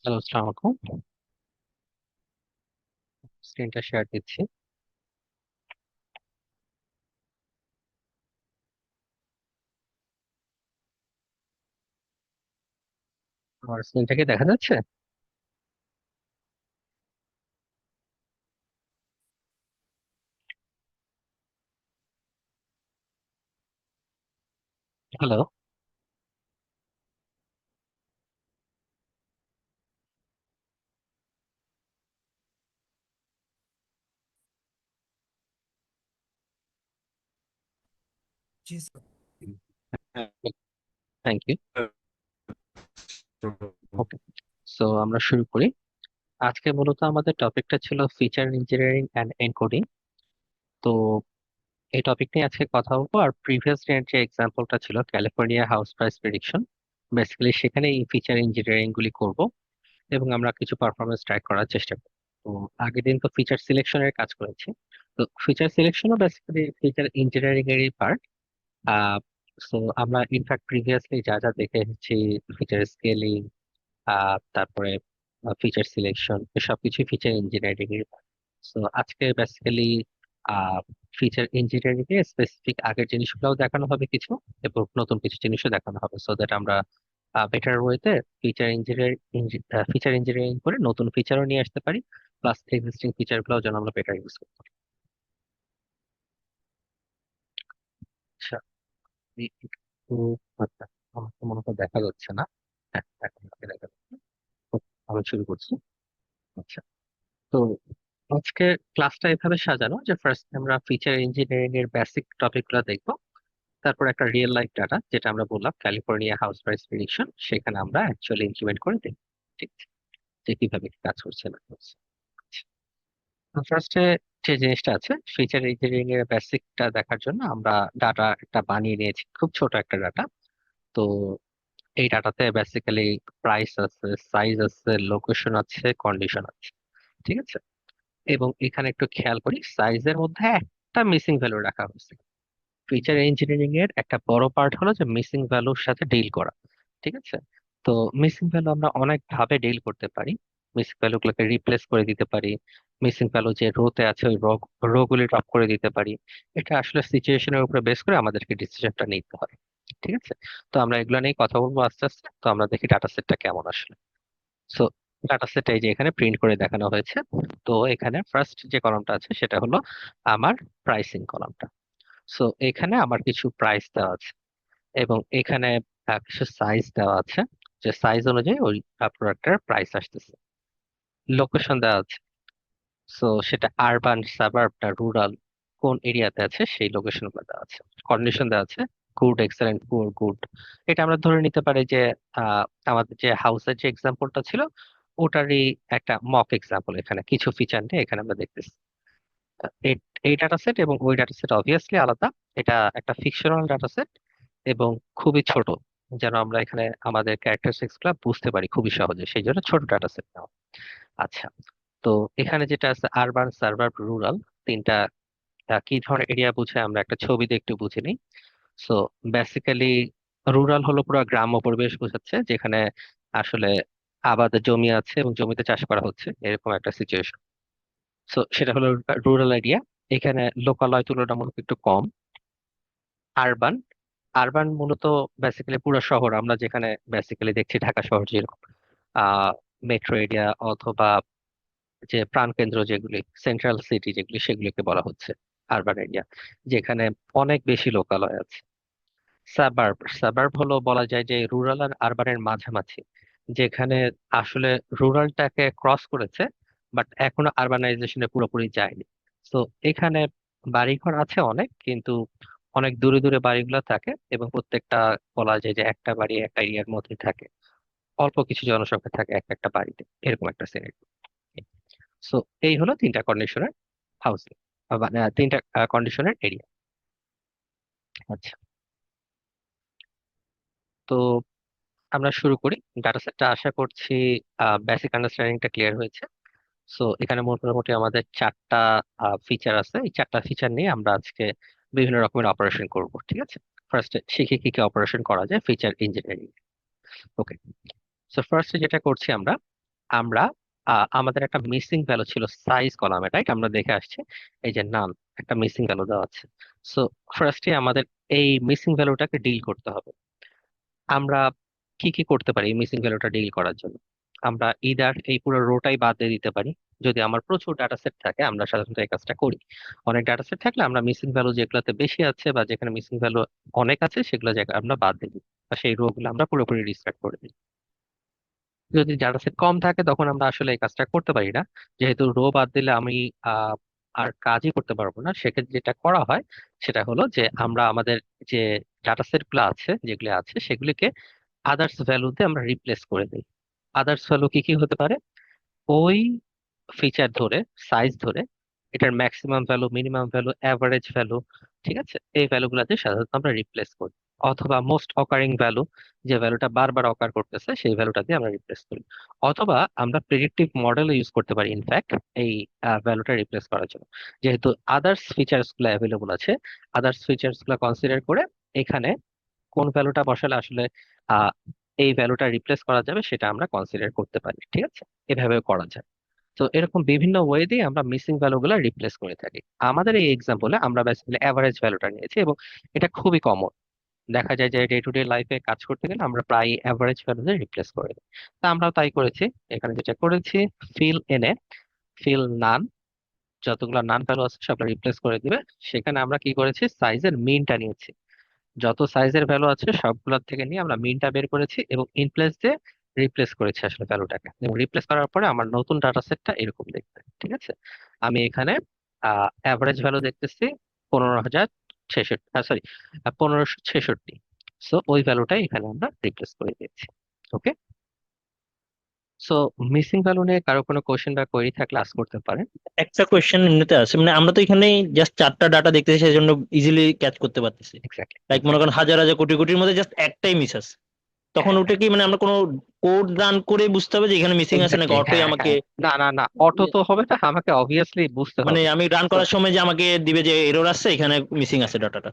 Hello, আসসালামু আলাইকুম। স্ক্রিনটা শেয়ার দিচ্ছি। আমার স্ক্রিনটা কি দেখা যাচ্ছে? হ্যালো। জি sir. Thank you. Okay, so আমরা শুরু করি। আজকে মূলত আমাদের টপিকটা ছিল ফিচার ইঞ্জিনিয়ারিং অ্যান্ড এনকোডিং। তো এই টপিক নিয়ে আজকে কথা বলবো। আর প্রিভিয়াস ডে যে এক্সাম্পলটা ছিল California house price prediction, basically সেখানে এই ফিচার ইঞ্জিনিয়ারিং গুলি করব এবং আমরা কিছু পারফরমেন্স ট্র্যাক করার চেষ্টা করব। তো আগের দিন তো ফিচার সিলেকশনের কাজ করেছি। তো ফিচার সিলেকশনও বেসিক্যালি ফিচার ইঞ্জিনিয়ারিং এরই পার্ট। আহ সো আমরা ইনফ্যাক্ট প্রিভিয়াসলি যা যা দেখে এসেছি, ফিচার স্কেলিং, তারপরে ফিচার সিলেকশন, সবকিছু ফিচার ইঞ্জিনিয়ারিং এর। সো আজকে বেসিক্যালি ফিচার ইঞ্জিনিয়ারিং এর স্পেসিফিক আগের জিনিসগুলোও দেখানো হবে কিছু, এবং নতুন কিছু জিনিসও দেখানো হবে, সো দ্যাট আমরা বেটার ওয়েতে ফিচার ইঞ্জিনিয়ারিং করে নতুন ফিচারও নিয়ে আসতে পারি, প্লাস এক্সিস্টিং ফিচার গুলো যেন আমরা বেটার ইউজ করতে পারি। আচ্ছা, একটু আচ্ছা, আমার তো মনে হয় দেখা যাচ্ছে না। হ্যাঁ, এখন আমাকে দেখা যাচ্ছে। Okay, আমি শুরু করছি। আচ্ছা, তো আজকে ক্লাসটা এভাবে সাজানো যে ফার্স্ট আমরা ফিচার ইঞ্জিনিয়ারিং এর বেসিক টপিক গুলো দেখবো। তারপর একটা রিয়েল লাইফ ডাটা, যেটা আমরা বললাম ক্যালিফোর্নিয়া হাউস প্রাইস প্রেডিকশন, সেখানে আমরা অ্যাকচুয়ালি ইমপ্লিমেন্ট করে দেখব। ঠিক আছে, যে কিভাবে কি কাজ করছে না করছে। ফার্স্টে যে জিনিসটা আছে ফিচার ইঞ্জিনিয়ারিং এর বেসিকটা দেখার জন্য আমরা ডাটা একটা বানিয়ে নিয়েছি, খুব ছোট একটা ডাটা। তো এই ডাটাতে বেসিক্যালি প্রাইস আছে, সাইজ আছে, লোকেশন আছে, কন্ডিশন আছে। ঠিক আছে, এবং এখানে একটু খেয়াল করি সাইজের মধ্যে একটা মিসিং ভ্যালু রাখা হয়েছে। ফিচার ইঞ্জিনিয়ারিং এর একটা বড় পার্ট হলো যে মিসিং ভ্যালুর সাথে ডিল করা। ঠিক আছে, তো মিসিং ভ্যালু আমরা অনেক ভাবে ডিল করতে পারি। মিসিং ভ্যালু গুলোকে রিপ্লেস করে দিতে পারি। মিসিং ভ্যালু যে রোতে আছে ওই রো গুলি ড্রপ করে দিতে পারি। এটা আসলে সিচুয়েশনের উপরে বেস করে আমাদেরকে ডিসিশনটা নিতে হয়। ঠিক আছে, তো আমরা এগুলো নিয়ে কথা বলবো আস্তে আস্তে। তো আমরা দেখি ডাটা সেটটা কেমন আসলে। সো ডাটা সেট এই যে এখানে প্রিন্ট করে দেখানো হয়েছে। তো এখানে ফার্স্ট যে কলামটা আছে সেটা হলো আমার প্রাইসিং কলামটা। সো এখানে আমার কিছু প্রাইস দেওয়া আছে, এবং এখানে কিছু সাইজ দেওয়া আছে, যে সাইজ অনুযায়ী ওই প্রোডাক্টের প্রাইস আসতেছে। লোকেশন দেওয়া আছে, সো সেটা আরবান, সাবার্ব না রুরাল, কোন এরিয়াতে আছে সেই লোকেশন গুলো দেওয়া আছে। কন্ডিশন দেওয়া আছে, গুড, এক্সেলেন্ট, পুয়ার, গুড। এটা আমরা ধরে নিতে পারি যে আহ, আমাদের যে হাউসের যে এক্সাম্পলটা ছিল ওটারই একটা মক এক্সাম্পল। এখানে কিছু ফিচার নিয়ে এখানে আমরা দেখতেছি। এই এই ডাটা সেট এবং ওই ডাটা সেট অবভিয়াসলি আলাদা। এটা একটা ফিকশনাল ডাটা সেট এবং খুবই ছোট, যেন আমরা এখানে আমাদের ক্যারেক্টারিস্টিক্স গুলা বুঝতে পারি খুবই সহজে, সেই জন্য ছোট ডাটা সেট নেওয়া। আচ্ছা, তো এখানে যেটা আছে আরবান, সার্ভার, রুরাল, তিনটা কি ধরনের এরিয়া বুঝে আমরা একটা ছবিতে একটু বুঝে নিই। সো বেসিক্যালি রুরাল হলো পুরো গ্রাম্য পরিবেশ বোঝাচ্ছে, যেখানে আসলে আবাদ জমি আছে এবং জমিতে চাষ করা হচ্ছে, এরকম একটা সিচুয়েশন। সো সেটা হলো রুরাল এরিয়া। এখানে লোকালয় তুলনামূলক একটু কম। আরবান, আরবান মূলত বেসিক্যালি পুরো শহর, আমরা যেখানে বেসিক্যালি দেখছি ঢাকা শহর যেরকম মেট্রো এরিয়া, অথবা যে প্রাণকেন্দ্র যেগুলি, সেন্ট্রাল সিটি যেগুলি, সেগুলিকে বলা হচ্ছে আরবান এরিয়া, যেখানে অনেক বেশি লোকালয় আছে। সাবার্ব, সাবার্ব হলো বলা যায় যে রুরাল আর আরবানের মাঝামাঝি, যেখানে আসলে রুরালটাকে ক্রস করেছে, বাট এখনো আরবানাইজেশনে পুরোপুরি যায়নি। তো এখানে বাড়িঘর আছে অনেক, কিন্তু অনেক দূরে দূরে বাড়িগুলো থাকে, এবং প্রত্যেকটা বলা যায় যে একটা বাড়ি একটা এরিয়ার মধ্যে থাকে, অল্প কিছু জনসংখ্যা থাকে এক একটা বাড়িতে, এরকম একটা সিনারি। সো এই হলো তিনটা কন্ডিশনের হাউসিং, মানে তিনটা কন্ডিশনের এরিয়া। আচ্ছা, তো আমরা শুরু করি। ডাটা সেটটা আশা করছি বেসিক আন্ডারস্ট্যান্ডিংটা ক্লিয়ার হয়েছে। সো এখানে মোটামুটি আমাদের চারটা ফিচার আছে। এই চারটা ফিচার নিয়ে আমরা আজকে বিভিন্ন রকমের অপারেশন করব। ঠিক আছে, ফার্স্ট শিখে কি কি অপারেশন করা যায় ফিচার ইঞ্জিনিয়ারিং। ওকে, সো ফার্স্ট যেটা করছি আমরা, আমরা আমাদের একটা মিসিং ভ্যালু ছিল সাইজ কলামে, রাইট? আমরা দেখে আসছি এই যে নাম, একটা মিসিং ভ্যালু দেওয়া আছে। সো ফার্স্টে আমাদের এই মিসিং ভ্যালুটাকে ডিল করতে হবে। আমরা কি কি করতে পারি মিসিং ভ্যালুটা ডিল করার জন্য? আমরা ইদার এই পুরো রোটাই বাদ দিয়ে দিতে পারি। যদি আমার প্রচুর ডাটা সেট থাকে আমরা সাধারণত এই কাজটা করি। অনেক ডাটা সেট থাকলে আমরা মিসিং ভ্যালু যেগুলোতে বেশি আছে বা যেখানে মিসিং ভ্যালু অনেক আছে সেগুলো জায়গা আমরা বাদ দিয়ে দিই, বা সেই রো গুলো আমরা পুরোপুরি ডিসকার্ড করে দিই। যদি ডাটা সেট কম থাকে তখন আমরা আসলে এই কাজটা করতে পারি না, যেহেতু রো বাদ দিলে আমি আহ আর কাজই করতে পারবো না। সেক্ষেত্রে যেটা করা হয় সেটা হলো যে আমরা আমাদের যে ডাটা সেট গুলো আছে, যেগুলো আছে সেগুলিকে আদার্স ভ্যালুতে আমরা রিপ্লেস করে দিই। আদার্স ভ্যালু কি কি হতে পারে? ওই ফিচার ধরে, সাইজ ধরে, এটার maximum value, minimum value, average value, ঠিক আছে, এই ভ্যালুগুলোতে সাধারণত আমরা রিপ্লেস করি। অথবা মোস্ট অকারিং ভ্যালু, যে ভ্যালুটা বারবার অকার করতেছে সেই ভ্যালুটা দিয়ে আমরা রিপ্লেস করি। অথবা আমরা প্রেডিক্টিভ মডেল ইউজ করতে পারি ইনফ্যাক্ট এই ভ্যালুটা রিপ্লেস করার জন্য। যেহেতু আদার্স ফিচার্স গুলো অ্যাভেলেবল আছে, আদার্স ফিচার্স গুলো কনসিডার করে এখানে কোন ভ্যালুটা বসালে আসলে আহ এই ভ্যালুটা রিপ্লেস করা যাবে সেটা আমরা কনসিডার করতে পারি, ঠিক আছে? এভাবেও করা যায়। তো এরকম বিভিন্ন ওয়ে দিয়ে আমরা মিসিং ভ্যালুগুলো রিপ্লেস করে থাকি। আমাদের এই এক্সাম্পলে আমরা বেসিক্যালি অ্যাভারেজ ভ্যালুটা নিয়েছি, এবং এটা খুবই কমন। দেখা যায় যে ডে টু ডে লাইফে কাজ করতে গেলে আমরা প্রায় অ্যাভারেজ ভ্যালুতে রিপ্লেস করে দিই। তা আমরাও তাই করেছি। এখানে যেটা করেছি, ফিল এনে, ফিল নান, যতগুলো নান ভ্যালু আছে সবগুলো রিপ্লেস করে দিবে। সেখানে আমরা কি করেছি, সাইজের মিনটা নিয়েছি। যত সাইজের ভ্যালু আছে সবগুলোর থেকে নিয়ে আমরা মিনটা বের করেছি এবং ইন প্লেস দিয়ে রিপ্লেস করেছি আসলে ভ্যালুটাকে। এবং রিপ্লেস করার পরে আমার নতুন ডাটা সেটটা এরকম দেখতে, ঠিক আছে? আমি এখানে অ্যাভারেজ ভ্যালু দেখতেছি 15,066, সরি, 1566। সো ওই ভ্যালুটাই এখানে আমরা রিপ্লেস করে দিয়েছি। ওকে। সো মিসিং ভ্যালু নিয়ে কারো কোনো কোয়েশ্চেন বা কোয়েরি থাকলে আস্ক করতে পারেন। একটা কোয়েশ্চেন এমনিতে আছে, মানে আমরা তো এখানে জাস্ট চারটা ডাটা দেখতেছি সেজন্য ইজিলি ক্যাচ করতে পারতেছি। এক্স্যাক্টলি, লাইক মনে এক্স্যাক্টলি। করেন হাজার হাজার কোটি কোটির মধ্যে জাস্ট একটাই মিস আছে, তখন হ্যাঁ, ওটা কি মানে আমরা কোনো কোড রান করে বুঝতে হবে যে এখানে মিসিং আছে, নাকি এক্স্যাক্টলি, অটোই হ্যাঁ, আমাকে হ্যাঁ। না, না, না, অটো তো হবে না, আমাকে অবভিয়াসলি বুঝতে মানে হবে। আমি রান তো করার সময় যে আমাকে দিবে যে এরর আসছে এখানে মিসিং আছে ডাটাটা?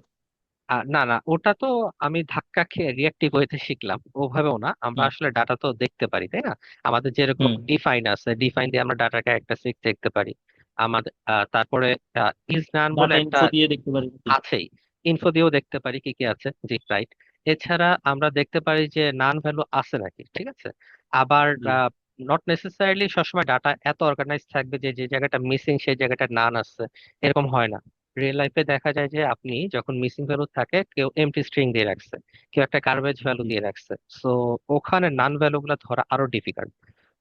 না, না, ওটা তো আমি ধাক্কা খেয়ে রিয়াক্টিভ হইতে শিখলাম, ওভাবেও না। আমরা হুম আসলে ডাটা তো দেখতে পারি, তাই না? আমাদের যেরকম হুম। ডিফাইন আছে, ডিফাইন দিয়ে আমরা ডাটাকে একটা সিক দেখতে পারি। আমাদের তারপরে ইজ নান বলে ডাটা একটা ইনফো দিয়ে দেখতে পারি। আছেই। ইনফো দিয়েও দেখতে পারি কি কি আছে, জি, রাইট। এছাড়া আমরা দেখতে পারি যে নান ভ্যালু আছে নাকি, ঠিক আছে? আবার জি। নট নেসেসারিলি সবসময় ডাটা এত অর্গানাইজ থাকবে যে যে জায়গাটা মিসিং সেই জায়গাটা নান আছে, এরকম হয় না। রিয়েল লাইফে দেখা যায় যে আপনি যখন মিসিং ভ্যালু থাকে, কেউ এমটি স্ট্রিং দিয়ে রাখছে, কেউ একটা গার্বেজ ভ্যালু জি দিয়ে রাখছে। সো ওখানে নান ভ্যালু গুলো ধরা আরো ডিফিকাল্ট।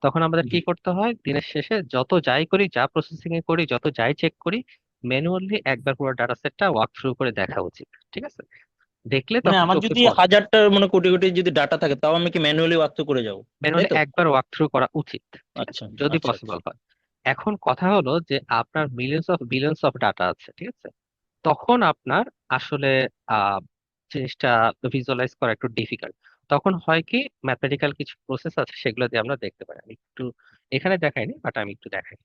তখন আমাদের জি। কি করতে হয়, দিনের শেষে যত যাই করি, যা প্রসেসিং এ করি, যত যাই চেক করি, ম্যানুয়ালি একবার পুরো ডাটা সেটটা ওয়াক থ্রু করে দেখা উচিত, ঠিক আছে? দেখলে মানে তখন আমার চোখে যদি পড়ে। হাজারটা মানে কোটি কোটি যদি ডাটা থাকে তাও আমি কি ম্যানুয়ালি ওয়ার্ক করে যাবো, তাই ম্যানুয়ালি তো? একবার ওয়াক থ্রু করা উচিত, ঠিক আছে, আচ্ছা যদি আচ্ছা আচ্ছা। পসিবল হয়। এখন কথা হলো যে আপনার millions of billions of data আছে, ঠিক আছে? তখন আপনার আসলে আহ জিনিসটা ভিজুয়ালাইজ করা একটু ডিফিকাল্ট। তখন হয় কি, ম্যাথমেটিক্যাল কিছু প্রসেস আছে সেগুলো দিয়ে আমরা দেখতে পারি। আমি একটু এখানে দেখাইনি, বাট আমি একটু দেখাই।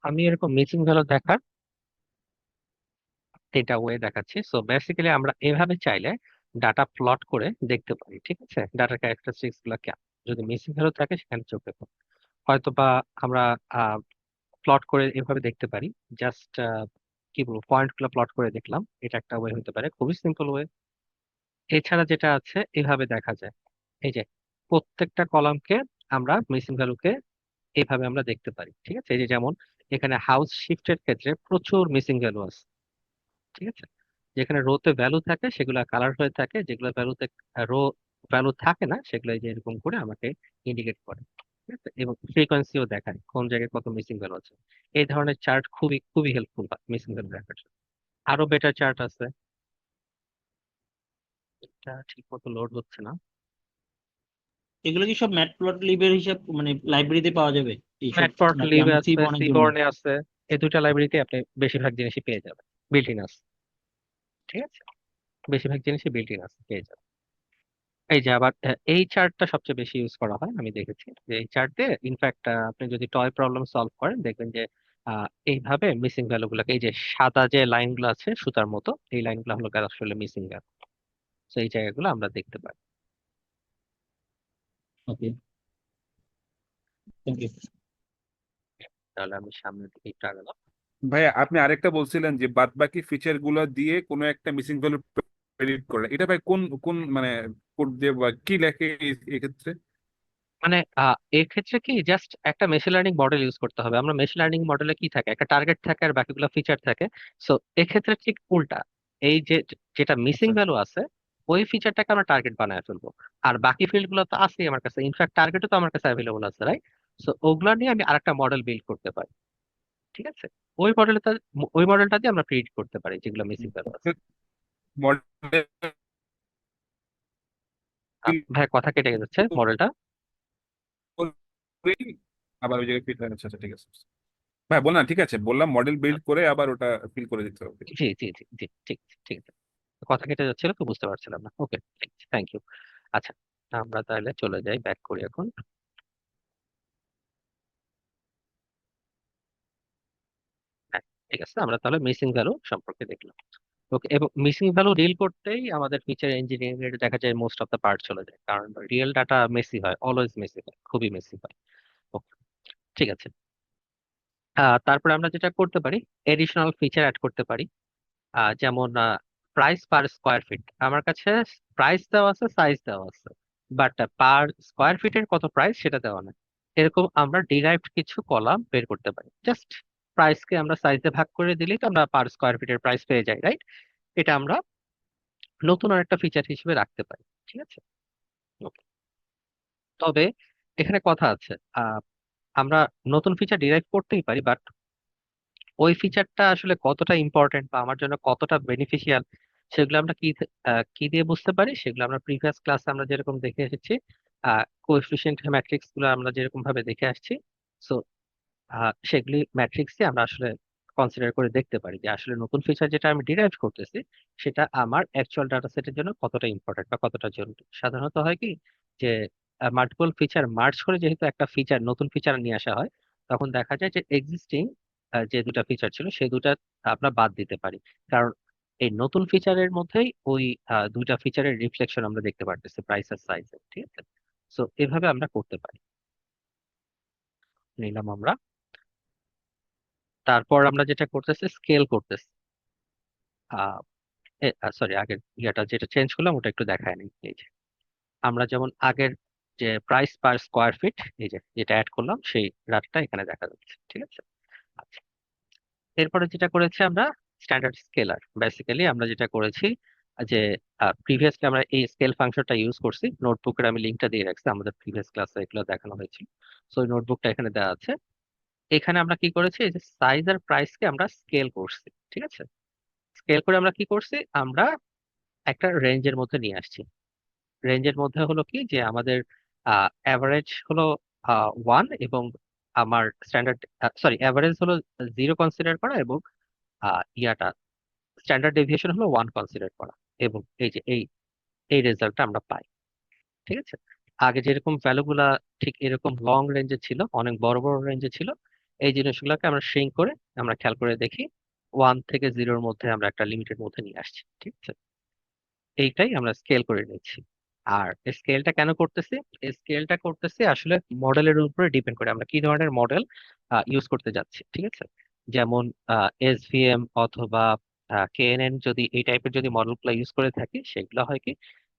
আমি এরকম মিসিং ভ্যালু দেখার তিনটা ওয়ে দেখাচ্ছি। সো বেসিক্যালি আমরা এভাবে চাইলে ডাটা প্লট করে দেখতে পারি, ঠিক আছে? ডাটার ক্যারেক্টারিস্টিক্স গুলা যদি মিসিং ভ্যালু থাকে সেখানে চোখে পড়ে। হয়তো বা আমরা প্লট করে এভাবে দেখতে পারি। জাস্ট কি বলবো, পয়েন্ট গুলো প্লট করে দেখলাম, এটা একটা ওয়ে হতে পারে, খুবই সিম্পল ওয়ে। এছাড়া যেটা আছে, এভাবে দেখা যায়, এই যে প্রত্যেকটা কলামকে আমরা মিসিং ভ্যালুকে এইভাবে আমরা দেখতে পারি, ঠিক আছে? এই যে যেমন এখানে হাউস শিফটের ক্ষেত্রে প্রচুর মিসিং ভ্যালু আছে, ঠিক আছে? যেখানে রোতে ভ্যালু থাকে সেগুলো কালার হয়ে থাকে, যেগুলো ভ্যালুতে রো ভ্যালু থাকে না সেগুলো এই যে এরকম করে আমাকে ইন্ডিকেট করে, ঠিক আছে? এবং ফ্রিকোয়েন্সিও দেখায় কোন জায়গায় কত মিসিং ভ্যালু আছে। এই ধরনের চার্ট খুবই খুবই হেল্পফুল মিসিং ভ্যালু দেখার জন্য। আরো বেটার চার্ট আছে, এটা ঠিক মতো লোড হচ্ছে না। এগুলো কি সব ম্যাটপ্লটলিবের হিসাব মানে লাইব্রেরিতে পাওয়া যাবে এইসব, নাকি ম্যাটপ্লটলিব আমি আছে, সিবনের জন্য? সিবর্নে আছে। এই দুইটা লাইব্রেরিতে আপনি বেশিরভাগ জিনিসই পেয়ে যাবেন, বিল্ট ইন আছে। ঠিক আছে, বেশিরভাগ জিনিসই বিল্ট ইন আছে, পেয়ে যাবেন। এই যে আবার এই চার্টটা সবচেয়ে বেশি ইউজ করা হয় আমি দেখেছি, যে এই চার্ট দিয়ে ইনফ্যাক্ট আপনি যদি টয় প্রবলেম সলভ করেন দেখবেন যে এইভাবে মিসিং ভ্যালু গুলোকে, এই যে সাদা যে লাইনগুলো আছে সুতার মতো, এই লাইনগুলো হলো আসলে মিসিং ভ্যালু। তো এই জায়গাগুলো আমরা দেখতে পাই। ওকে, থ্যাংক ইউ। তাহলে আমি সামনের দিকে একটু আগালাম। ভাইয়া আপনি আরেকটা বলছিলেন যে বাদ বাকি ফিচার গুলো দিয়ে কোনো একটা মিসিং ভ্যালু প্রেডিক্ট করে, এটা ভাই কোন কোন মানে কোড দিয়ে বা কি লেখে এক্ষেত্রে? মানে এক্ষেত্রে কি জাস্ট একটা মেশিন লার্নিং মডেল ইউজ করতে হবে। আমরা মেশিন লার্নিং মডেলে কি থাকে, একটা টার্গেট থাকে আর বাকিগুলো ফিচার থাকে। সো এক্ষেত্রে ঠিক উল্টা, এই যে যেটা মিসিং আচ্ছা ভ্যালু আছে ওই ফিচারটাকে আমরা টার্গেট বানায় ফেলবো। আর বাকি ফিল্ড গুলো তো আছেই আমার কাছে, ইনফ্যাক্ট টার্গেটও তো আমার কাছে অ্যাভেলেবল আছে, রাইট? সো ওগুলা নিয়ে আমি আরেকটা মডেল বিল্ড করতে পারি। ঠিক আছে, ওই মডেলটা, ওই মডেলটা দিয়ে আমরা প্রিডিক্ট করতে পারি যেগুলো মিসিং ভ্যালু আছে। মডেল ভাই কথা কেটে যাচ্ছে মডেলটা। আবার ওই জায়গায় ফিট হয়। আচ্ছা আচ্ছা, ঠিক আছে ভাই, বললাম ঠিক আছে, বললাম মডেল বিল্ড করে আবার ওটা ফিল করে দিতে হবে। জি জি জি জি, ঠিক আছে, ঠিক আছে। কথা কেটে যাচ্ছিল তো বুঝতে পারছিলাম না। ওকে, থ্যাংক ইউ। আচ্ছা, আমরা তাহলে চলে যাই, ব্যাক করি এখন। হ্যাঁ, ঠিক আছে, আমরা তাহলে মিসিং ভ্যালু সম্পর্কে দেখলাম। ওকে, এবং মিসিং ভ্যালু রিল করতেই আমাদের ফিচার ইঞ্জিনিয়ারিং এর দেখা যায় মোস্ট অফ দ্য পার্ট চলে যায়, কারণ রিয়েল ডাটা মেসি হয়, অলওয়েজ মেসি হয়, খুবই মেসি হয়। ওকে, ঠিক আছে। তারপরে আমরা যেটা করতে পারি, এডিশনাল ফিচার অ্যাড করতে পারি। যেমন প্রাইস পার স্কোয়ার ফিট, আমার কাছে প্রাইস দেওয়া আছে, সাইজ দেওয়া আছে, বাট পার স্কোয়ার ফিটের কত প্রাইস সেটা দেওয়া না। এরকম আমরা ডিরাইভড কিছু কলাম বের করতে পারি। জাস্ট প্রাইসকে আমরা সাইজে ভাগ করে দিলেই তো আমরা পার স্কোয়ার ফিটের প্রাইস পেয়ে যাই, রাইট? এটা আমরা নতুন আর একটা ফিচার হিসেবে রাখতে পারি। ঠিক আছে, ওকে। তবে এখানে কথা আছে, আহ, আমরা নতুন ফিচার ডিরাইভ করতেই পারি, বাট ওই ফিচারটা আসলে কতটা ইম্পর্টেন্ট বা আমার জন্য কতটা বেনিফিশিয়াল সেগুলো আমরা কি দিয়ে বুঝতে পারি, সেগুলো আমরা প্রিভিয়াস ক্লাসে আমরা যেরকম দেখে এসেছি, কোএফিসিয়েন্ট ম্যাট্রিক্স গুলো আমরা যেরকম ভাবে দেখে আসছি। সো সেগুলি ম্যাট্রিক্স দিয়ে আমরা আসলে কনসিডার করে দেখতে পারি যে আসলে নতুন ফিচার যেটা আমি ডিরাইভ করতেছি সেটা আমার অ্যাকচুয়াল ডাটা সেটের জন্য কতটা ইম্পর্টেন্ট বা কতটা জরুরি। সাধারণত হয় কি, যে মাল্টিপল ফিচার মার্জ করে যেহেতু একটা ফিচার, নতুন ফিচার নিয়ে আসা হয়, তখন দেখা যায় যে এক্সিস্টিং যে দুটা ফিচার ছিল সেই দুটা আমরা বাদ দিতে পারি, কারণ এই নতুন ফিচারের মধ্যেই ওই দুইটা ফিচারের রিফ্লেকশন আমরা দেখতে পারতেছি প্রাইস আর সাইজে। ঠিক আছে, সো এভাবে আমরা করতে পারি। নিলাম আমরা। তারপর আমরা যেটা করতেছি, স্কেল করতেছি। সরি, আগের ইয়েটা যেটা চেঞ্জ করলাম ওটা একটু দেখায় নাই। এই যে আমরা যেমন আগের যে প্রাইস পার স্কোয়ার ফিট, এই যে যেটা অ্যাড করলাম সেই ডাটাটা এখানে দেখা যাচ্ছে। ঠিক আছে, আচ্ছা। এরপরে যেটা করেছি আমরা, স্ট্যান্ডার্ড স্কেলার। বেসিক্যালি আমরা যেটা করেছি যে প্রিভিয়াসলি আমরা এই স্কেল ফাংশনটা ইউজ করছি, নোটবুকের আমি লিঙ্কটা দিয়ে রাখছি, আমাদের প্রিভিয়াস ক্লাসে এগুলো দেখানো হয়েছিল। সো ওই নোটবুকটা এখানে দেওয়া আছে। এখানে আমরা কি করেছি, এই যে সাইজ আর প্রাইসকে আমরা স্কেল করছি। ঠিক আছে, স্কেল করে আমরা কি করছি, আমরা একটা রেঞ্জের মধ্যে নিয়ে আসছি। রেঞ্জের মধ্যে হলো কি, যে আমাদের অ্যাভারেজ হলো 1, এবং আমার স্ট্যান্ডার্ড, সরি, অ্যাভারেজ হলো 0 কনসিডার করা, এবং ইয়াটা স্ট্যান্ডার্ড ডেভিয়েশন হলো 1 কনসিডার করা। এবং এই যে এই এই রেজাল্টটা আমরা পাই। ঠিক আছে, আগে যেরকম ভ্যালুগুলা ঠিক এরকম লং রেঞ্জে ছিল, অনেক বড় বড় রেঞ্জে ছিল, এই জিনিসগুলোকে আমরা শ্রিঙ্ক করে আমরা খেয়াল করে দেখি 1 থেকে 0-র মধ্যে আমরা একটা লিমিটের মধ্যে নিয়ে আসছি। ঠিক আছে, এইটাই আমরা স্কেল করে নিচ্ছি। আর স্কেলটা কেন করতেছি, স্কেলটা করতেছি আসলে মডেলের উপরে ডিপেন্ড করে আমরা কি ধরনের মডেল ইউজ করতে যাচ্ছি। ঠিক আছে, যেমন এসভিএম অথবা কেএনএন, যদি এই টাইপের যদি মডেলগুলো ইউজ করে থাকি, সেগুলো হয় কি,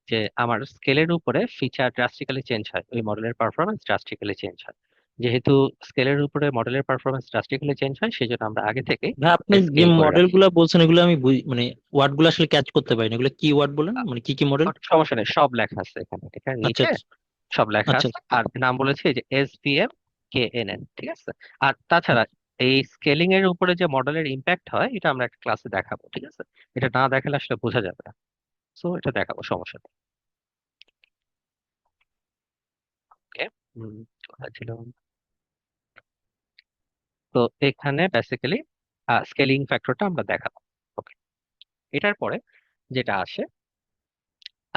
যে আমার স্কেলের উপরে ফিচার ড্রাস্টিক্যালি চেঞ্জ হয়, ওই মডেলের পারফরমেন্স ড্রাস্টিক্যালি চেঞ্জ হয়। যেহেতু স্কেলের উপরে মডেলের পারফরমেন্স ড্রাস্টিক্যালি চেঞ্জ হয়, সেই জন্য আমরা আগে থেকে ভাই আপনি যে স্কেল করে মডেল রাখি। গুলা বলছেন এগুলো আমি মানে ওয়ার্ড গুলো আসলে ক্যাচ করতে পারি না, এগুলো কি ওয়ার্ড বলেন, মানে কি কি মডেল? সমস্যা নেই, সব লেখা আছে এখানে, এখানে আচ্ছা নিচে সব লেখা আচ্ছা আছে। আর নাম বলেছে এই যে এসভিএম কেএনএন। ঠিক আছে, আর তাছাড়া আচ্ছা। এই স্কেলিং এর উপরে যে মডেলের ইম্প্যাক্ট হয় এটা আমরা একটা ক্লাসে দেখাবো। ঠিক আছে, এটা না দেখালে আসলে বোঝা যাবে না, সো এটা দেখাবো, সমস্যা নেই। কোথায় ছিল? তো এখানে বেসিক্যালি স্কেলিং ফ্যাক্টরটা আমরা দেখাবো। ওকে, এটার পরে যেটা আসে,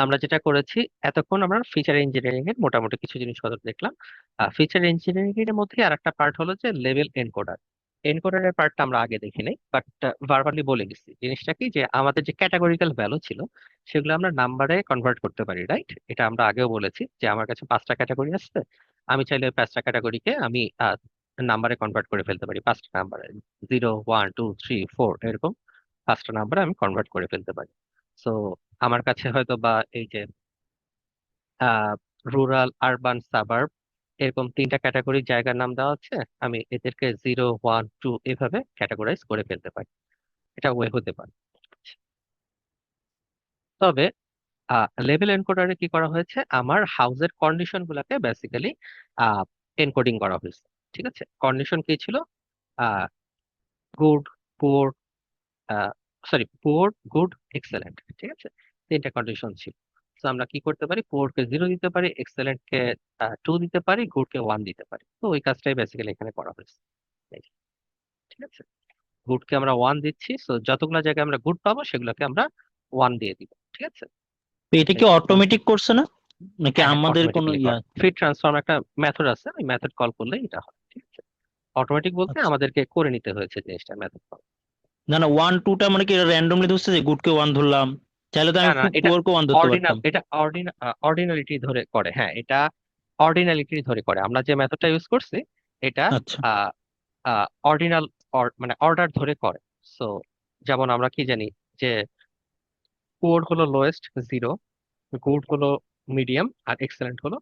আমরা যেটা করেছি এতক্ষণ, আমরা ফিচার ইঞ্জিনিয়ারিং এর মোটামুটি কিছু জিনিসপত্র দেখলাম। ফিচার ইঞ্জিনিয়ারিং এর মধ্যে আর একটা পার্ট হলো যে লেভেল এনকোডার। এনকোডারের পার্টটা আমরা আগে দেখি নাই, বাট ভার্বালি বলে গেছি। জিনিসটা কি, যে আমাদের যে ক্যাটাগরিক্যাল ভ্যালু ছিল সেগুলো আমরা নাম্বারে কনভার্ট করতে পারি, রাইট? এটা আমরা আগেও বলেছি যে আমার কাছে 5টা ক্যাটাগরি আসছে, আমি চাইলে ওই 5টা ক্যাটাগরিকে আমি নাম্বারে কনভার্ট করে ফেলতে পারি। 5টা নাম্বারে 0 1 2 3 4 এরকম 5টা নাম্বারে আমি কনভার্ট করে ফেলতে পারি। সো আমার কাছে হয়তো বা এই যে রুরাল, আরবান, সাবার্ব, এরকম 3টা ক্যাটাগরির জায়গার নাম দেওয়া আছে, আমি এদেরকে 0 1 2 এভাবে ক্যাটাগরাইজ করে ফেলতে পারি। এটা ওয়ে হতে পারে। তবে লেভেল এনকোডারে কি করা হয়েছে, আমার হাউসের কন্ডিশন গুলাকে বেসিক্যালি এনকোডিং করা হয়েছে। ঠিক আছে, কন্ডিশন কি ছিল? Good, poor, sorry, poor, good, excellent. ঠিক আছে, 3টা কন্ডিশন ছিল। তো আমরা কি করতে পারি, পুয়ার কে 0 দিতে পারি, এক্সেলেন্ট কে 2 দিতে পারি, গুড কে 1 দিতে পারি। তো ওই কাজটাই বেসিক্যালি এখানে করা হয়েছে। এই যে, ঠিক আছে, গুড কে আমরা 1 দিচ্ছি, সো যতগুলো জায়গায় আমরা গুড পাবো সেগুলোকে আমরা 1 দিয়ে দিব। ঠিক আছে, তো এটা কি এই যে, অটোমেটিক করছে না, নাকি হ্যাঁ হ্যাঁ, আমাদের কোনো অটোমেটিক্যালি ইয়া? করে। ফিট ট্রান্সফর্ম একটা মেথড আছে, ওই মেথড কল করলে এটা হয়। ঠিক আছে, অটোমেটিক বলতে আচ্ছা, আমাদেরকে করে নিতে হয়েছে জিনিসটা, মেথড কল। না না, 1 2টা মানে কি র্যান্ডমলি ধরছে, যে গুডকে 1 ধরলাম, চাইলে তো না আমি না, এটা পুয়ারকে 1 ধরতে অর্ডিনাল, পারতাম। এটা অর্ডিনালিটি ধরে করে। হ্যাঁ, এটা অর্ডিনালিটি ধরে করে। আমরা যে মেথডটা ইউজ করছি এটা আচ্ছা, অর্ডিনাল, মানে অর্ডার ধরে করে। সো যেমন আমরা কি জানি যে পুয়ার হলো লোয়েস্ট 0, গুড হলো মিডিয়াম, আর এক্সেলেন্ট হলো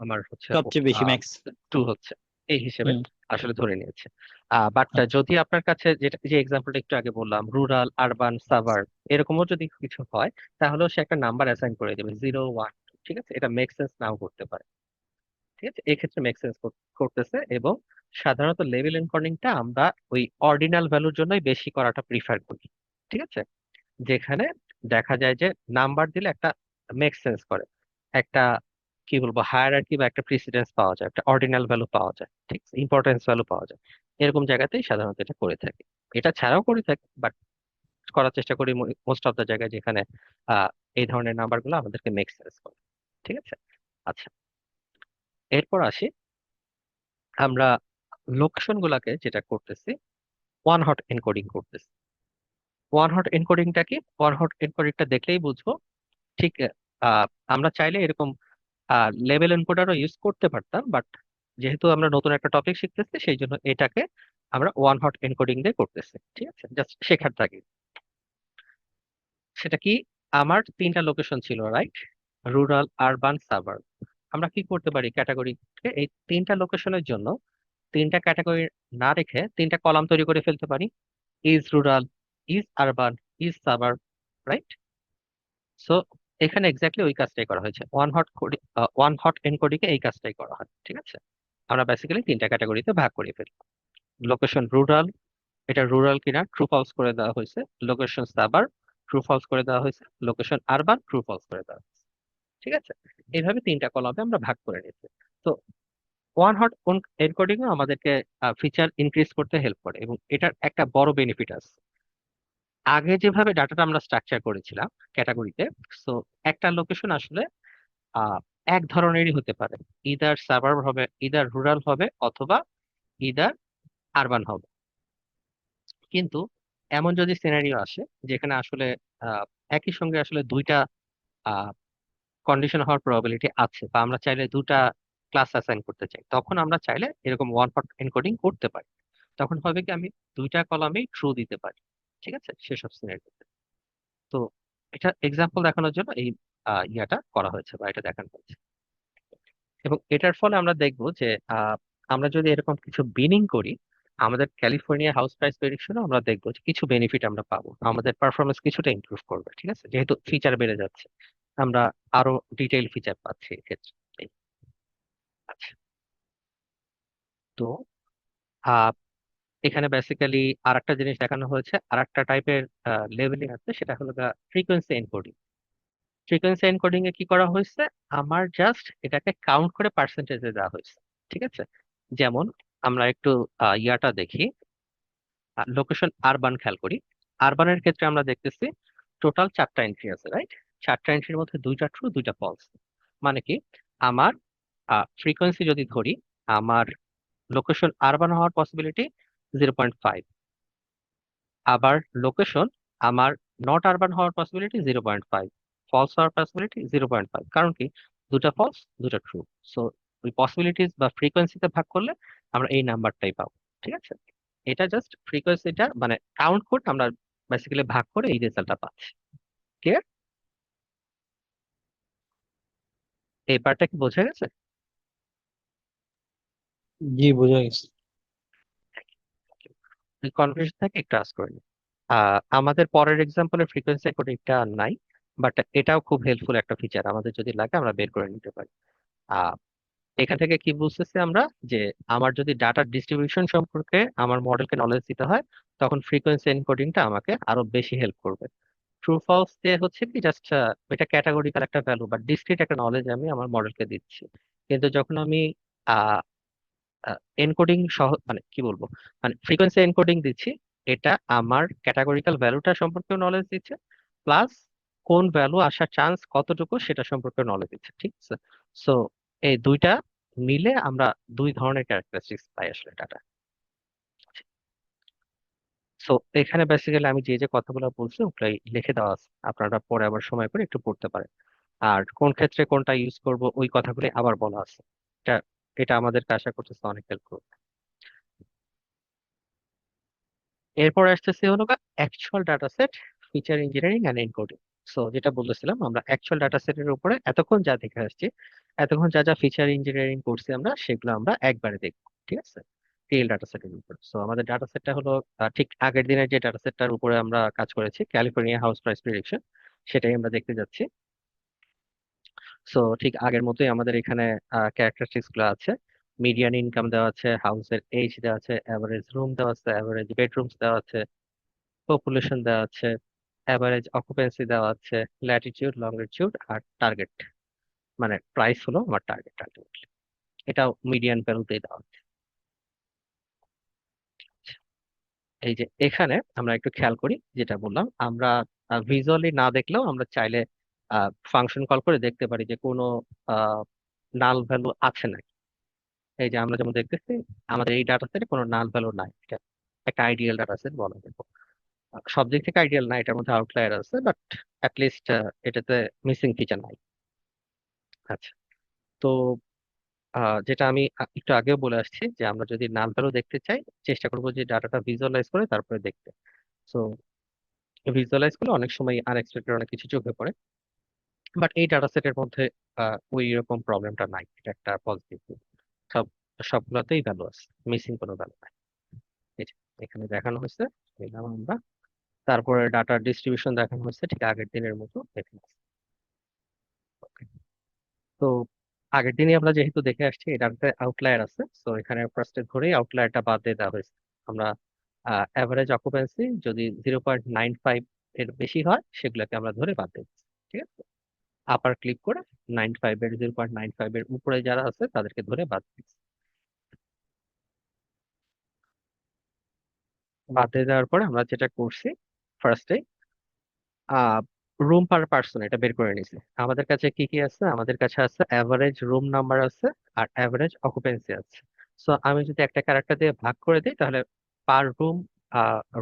আমার হচ্ছে সবচেয়ে বেশি ম্যাক্স। 2 হচ্ছে, এই হিসেবে হুম। আসলে ধরে নিয়েছে। বাট আচ্ছা, যদি আপনার কাছে, যেটা যে এক্সাম্পলটা একটু আগে বললাম, রুরাল, আরবান, সাভার, এরকমও যদি কিছু হয়, তাহলে সে একটা নাম্বার অ্যাসাইন করে দেবে 0 1 2। ঠিক আছে, এটা মেক সেন্স নাও করতে পারে। ঠিক আছে, এক্ষেত্রে মেক সেন্স করতেছে। এবং সাধারণত লেভেল এনকোডিংটা আমরা ওই অর্ডিনাল ভ্যালুর জন্যই বেশি করাটা প্রিফার করি। ঠিক আছে, যেখানে দেখা যায় যে নাম্বার দিলে একটা মেক সেন্স করে, একটা কি বলবো, হায়ারার্কি বা একটা প্রিসিডেন্স পাওয়া যায়, একটা অর্ডিনাল ভ্যালু পাওয়া যায়, ঠিক আছে, ইম্পর্টেন্স ভ্যালু পাওয়া যায়। এরকম জায়গাতেই সাধারণত এটা করে থাকি। এটা ছাড়াও করে থাকি, বাট করার চেষ্টা করি মোস্ট অফ দ্য জায়গায় যেখানে আহ এই ধরনের নাম্বার গুলো আমাদেরকে মেক সেন্স করে। ঠিক আছে, আচ্ছা, এরপর আসি, আমরা লোকেশন গুলাকে যেটা করতেছি, ওয়ান হট এনকোডিং করতেছি। ওয়ান হট এনকোডিংটা কি? ওয়ান হট এনকোডিংটা দেখলেই বুঝবো। ঠিক, আহ, আমরা চাইলে এরকম লেভেল এনকোডারও ইউজ করতে পারতাম, বাট যেহেতু আমরা নতুন একটা টপিক শিখতেছি সেই জন্য এটাকে আমরা ওয়ান হট এনকোডিং দিয়ে করতেছি। ঠিক আছে, জাস্ট শেখার থাকে। সেটা কি, আমার 3টা লোকেশন ছিল, রাইট? Rural, urban, suburb. আমরা কি করতে পারি, ক্যাটাগরি, এই 3টা লোকেশনের জন্য 3টা ক্যাটাগরি না রেখে 3টা কলাম তৈরি করে ফেলতে পারি। Is rural, is urban, is suburb, right? So এখানে এক্স্যাক্টলি ওই কাজটাই করা হয়েছে। ওয়ান হট এনকোডিং এ এই কাজটাই করা হয়। ঠিক আছে, আমরা বেসিক্যালি 3টা ক্যাটাগরিতে ভাগ করে ফেলি। লোকেশন রুরাল, এটা রুরাল কিনা ট্রু ফলস করে দেওয়া হয়েছে। লোকেশন সাবার, ট্রু ফলস করে দেওয়া হয়েছে। লোকেশন আরবান, ট্রু ফলস করে দেওয়া হয়েছে। ঠিক আছে, এইভাবে 3টা কলামে আমরা ভাগ করে নিচ্ছি। তো ওয়ান হট এনকোডিং আমাদেরকে ফিচার ইনক্রিজ করতে হেল্প করে, এবং এটার একটা বড় বেনিফিট আছে। আগে যেভাবে ডাটাটা আমরা স্ট্রাকচার করেছিলাম ক্যাটাগরিতে, সো একটা লোকেশন আসলে আহ এক ধরনেরই হতে পারে, ইদার সাবার্ব হবে, ইদার রুরাল হবে, অথবা ইদার আরবান হবে। কিন্তু এমন যদি সিনারিও আসে যেখানে আসলে আহ, একই সঙ্গে আসলে 2টা কন্ডিশন হওয়ার প্রবাবিলিটি আছে, বা আমরা চাইলে 2টা ক্লাস অ্যাসাইন করতে চাই, তখন আমরা চাইলে এরকম ওয়ান হট এনকোডিং করতে পারি। তখন হবে কি, আমি 2টা কলামেই ট্রু দিতে পারি। ঠিক আছে, সেসব সিনারিওতে। তো এটা এক্সাম্পল দেখানোর জন্য এই ইয়াটা করা হয়েছে, বা এটা দেখানো হয়েছে। এবং এটার ফলে আমরা দেখব যে আমরা যদি এরকম কিছু বিনিং করি, আমাদের ক্যালিফোর্নিয়া হাউস প্রাইস প্রেডিকশনে আমরা দেখবো যে কিছু বেনিফিট আমরা পাবো, আমাদের পারফরমেন্স কিছুটা ইমপ্রুভ করবে। ঠিক আছে, যেহেতু ফিচার বেড়ে যাচ্ছে, আমরা আরো ডিটেইল ফিচার পাচ্ছি এক্ষেত্রে। এই, আচ্ছা, তো আহ, এখানে বেসিক্যালি আর একটা জিনিস দেখানো হয়েছে, আর একটা টাইপের লেভেলিং আছে, সেটা হলো ফ্রিকোয়েন্সি এনকোডিং। ফ্রিকোয়েন্সি এনকোডিং এ কি করা হয়েছে, আমার জাস্ট এটাকে কাউন্ট করে পার্সেন্টেজে দেওয়া হয়েছে। ঠিক আছে, যেমন আমরা একটু ইয়াটা দেখি, লোকেশন আরবান খেয়াল করি। আরবানের ক্ষেত্রে আমরা দেখতেছি টোটাল 4টা এন্ট্রি আছে, রাইট? 4টা এন্ট্রির মধ্যে 2টা ট্রু 2টা ফলস। মানে কি, আমার ফ্রিকোয়েন্সি যদি ধরি, আমার লোকেশন আরবান হওয়ার পসিবিলিটি 0.5, আবার লোকেশন আমার নট আরবান হওয়ার পসিবিলিটি 0.5, ফলস হওয়ার পসিবিলিটি 0.5। কারণ কি, 2টা ফলস 2টা ট্রু। সো ওই পসিবিলিটিস বা ফ্রিকোয়েন্সিতে ভাগ করলে আমরা এই নাম্বারটাই পাবো। ঠিক আছে, এটা জাস্ট ফ্রিকোয়েন্সিটা মানে কাউন্ট করে আমরা বেসিক্যালি ভাগ করে এই রেজাল্টটা পাচ্ছি। ক্লিয়ার? এই পার্টটা কি বোঝা গেছে? জি, বোঝা গেছে। কনফিউশন থাকে একটু আস্ক করে নিন। আমাদের পরের এক্সাম্পলের ফ্রিকোয়েন্সি কোডিংটা নাই, বাট এটাও খুব হেল্পফুল একটা ফিচার, আমাদের যদি লাগে আমরা বের করে নিতে পারি। আহ, এখান থেকে কি বুঝতেছি আমরা, যে আমার যদি ডাটার ডিস্ট্রিবিউশন সম্পর্কে আমার মডেলকে নলেজ দিতে হয়, তখন ফ্রিকোয়েন্সি এনকোডিংটা আমাকে আরো বেশি হেল্প করবে। ট্রু ফলস যে হচ্ছে কি, জাস্ট এটা ক্যাটাগরিক্যাল একটা ভ্যালু বা ডিসক্রিট একটা নলেজ আমি আমার মডেলকে দিচ্ছি। কিন্তু যখন আমি এনকোডিং সহ মানে কি বলবো, মানে ফ্রিকোয়েন্সি এনকোডিং দিচ্ছি, এটা আমার ক্যাটাগরিক্যাল ভ্যালুটা সম্পর্কেও নলেজ দিচ্ছে, প্লাস কোন ভ্যালু আসার চান্স কতটুকু সেটা সম্পর্কে নলেজ দিচ্ছে। ঠিক আছে, সো এই দুইটা মিলে আমরা দুই ধরনের ক্যারেক্টারিস্টিক্স পাই আসলে ডাটা। সো এখানে বেসিক্যালি আমি যে যে কথাগুলো বলছি ওগুলাই লিখে দেওয়া আছে, আপনারা পরে আবার সময় করে একটু পড়তে পারেন। আর কোন ক্ষেত্রে কোনটা ইউজ করব ওই কথাগুলো আবার বলা আছে। এটা এটা আমাদেরকে আশা করতেছে অনেক হেল্প করবে। এরপর আসতেছে হলো actual data set, feature engineering and encoding. So যেটা বলতেছিলাম, আমরা অ্যাকচুয়াল ডাটা সেটের উপরে এতক্ষণ যা দেখে আসছি, এতক্ষণ যা যা ফিচার ইঞ্জিনিয়ারিং করছি আমরা, সেগুলো আমরা একবারে দেখবো। ঠিক আছে, রিয়েল ডাটা সেটের উপরে। সো আমাদের ডাটা সেটটা হলো ঠিক আগের দিনের যে ডাটা সেটটার উপরে আমরা কাজ করেছি, ক্যালিফোর্নিয়া হাউস প্রাইস প্রেডিকশন, সেটাই আমরা দেখতে যাচ্ছি। সো ঠিক আগের মতোই আমাদের এখানে ক্যারেক্টারিস্টিক্স গুলো আছে। মিডিয়ান ইনকাম দেওয়া আছে, হাউসের এজ দেওয়া আছে, অ্যাভারেজ রুম দেওয়া আছে, অ্যাভারেজ বেডরুমস দেওয়া আছে, পপুলেশন দেওয়া আছে, অ্যাভারেজ অকুপেন্সি দেওয়া আছে, ল্যাটিটিউড লঙ্গিটিউড, আর টার্গেট মানে প্রাইস হলো আমার টার্গেট আলটিমেটলি। এটাও মিডিয়ান ভ্যালুতেই দেওয়া আছে। এই যে এখানে আমরা একটু খেয়াল করি, যেটা বললাম, আমরা ভিজুয়ালি না দেখলেও আমরা চাইলে ফাংশন কল করে দেখতে পারি যে কোনো নাল ভ্যালু আছে নাকি। এই যে আমরা যেমন দেখতেছি, আমাদের এই ডাটা সেটে কোনো নাল ভ্যালু নাই, এটা একটা আইডিয়াল ডাটা সেট বলা যায়। সব দিক থেকে আইডিয়াল না, এটার মধ্যে আউটলায়ার আছে, বাট লিস্ট এটাতে মিসিং ফিচার নাই। আচ্ছা, তো যেটা আমি একটু আগেও বলে আসছি, যে আমরা যদি নাল ভ্যালু দেখতে চাই, চেষ্টা করবো যে ডাটাটা ভিজুয়ালাইজ করে তারপরে দেখতে। সো ভিজুয়ালাইজ করলে অনেক সময় আনএক্সপেক্টেড অনেক কিছু চোখে পড়ে, বাট এই ডাটা সেটের মধ্যে ওই রকম প্রবলেমটা নাই, এটা একটা পজিটিভ। সব সবগুলোতেই ভ্যালু আছে, মিসিং কোনো ভ্যালু নাই। এই যে এখানে দেখানো হয়েছে, নিলাম আমরা। তারপরে ডাটার ডিস্ট্রিবিউশন দেখানো হয়েছে ঠিক আগের দিনের মতো এখানে। Okay. তো আগের দিনই আমরা যেহেতু দেখে আসছি, এটাতে আউটলায়ার আছে, তো এখানে ফার্স্টে ধরেই আউটলায়ারটা বাদ দিয়ে দেওয়া হয়েছে। আমরা অ্যাভারেজ অকুপেন্সি যদি 0.95 এর বেশি হয়, সেগুলোকে আমরা ধরে বাদ দিচ্ছি। ঠিক আছে, আপার ক্লিক করে 0.95 এর উপরে যারা আছে তাদেরকে ধরে বাদ দিচ্ছি। বাদ দিয়ে দেওয়ার পরে আমরা যেটা করছি, ফার্স্টে রুম পার পার্সন এটা বের করে নিছি। আমাদের কাছে কি কি আছে, আমাদের কাছে আছে অ্যাভারেজ রুম নাম্বার আছে, আর অ্যাভারেজ অকুপেন্সি আছে। সো আমি যদি একটা ক্যারেক্টার দিয়ে ভাগ করে দিই, তাহলে পার রুম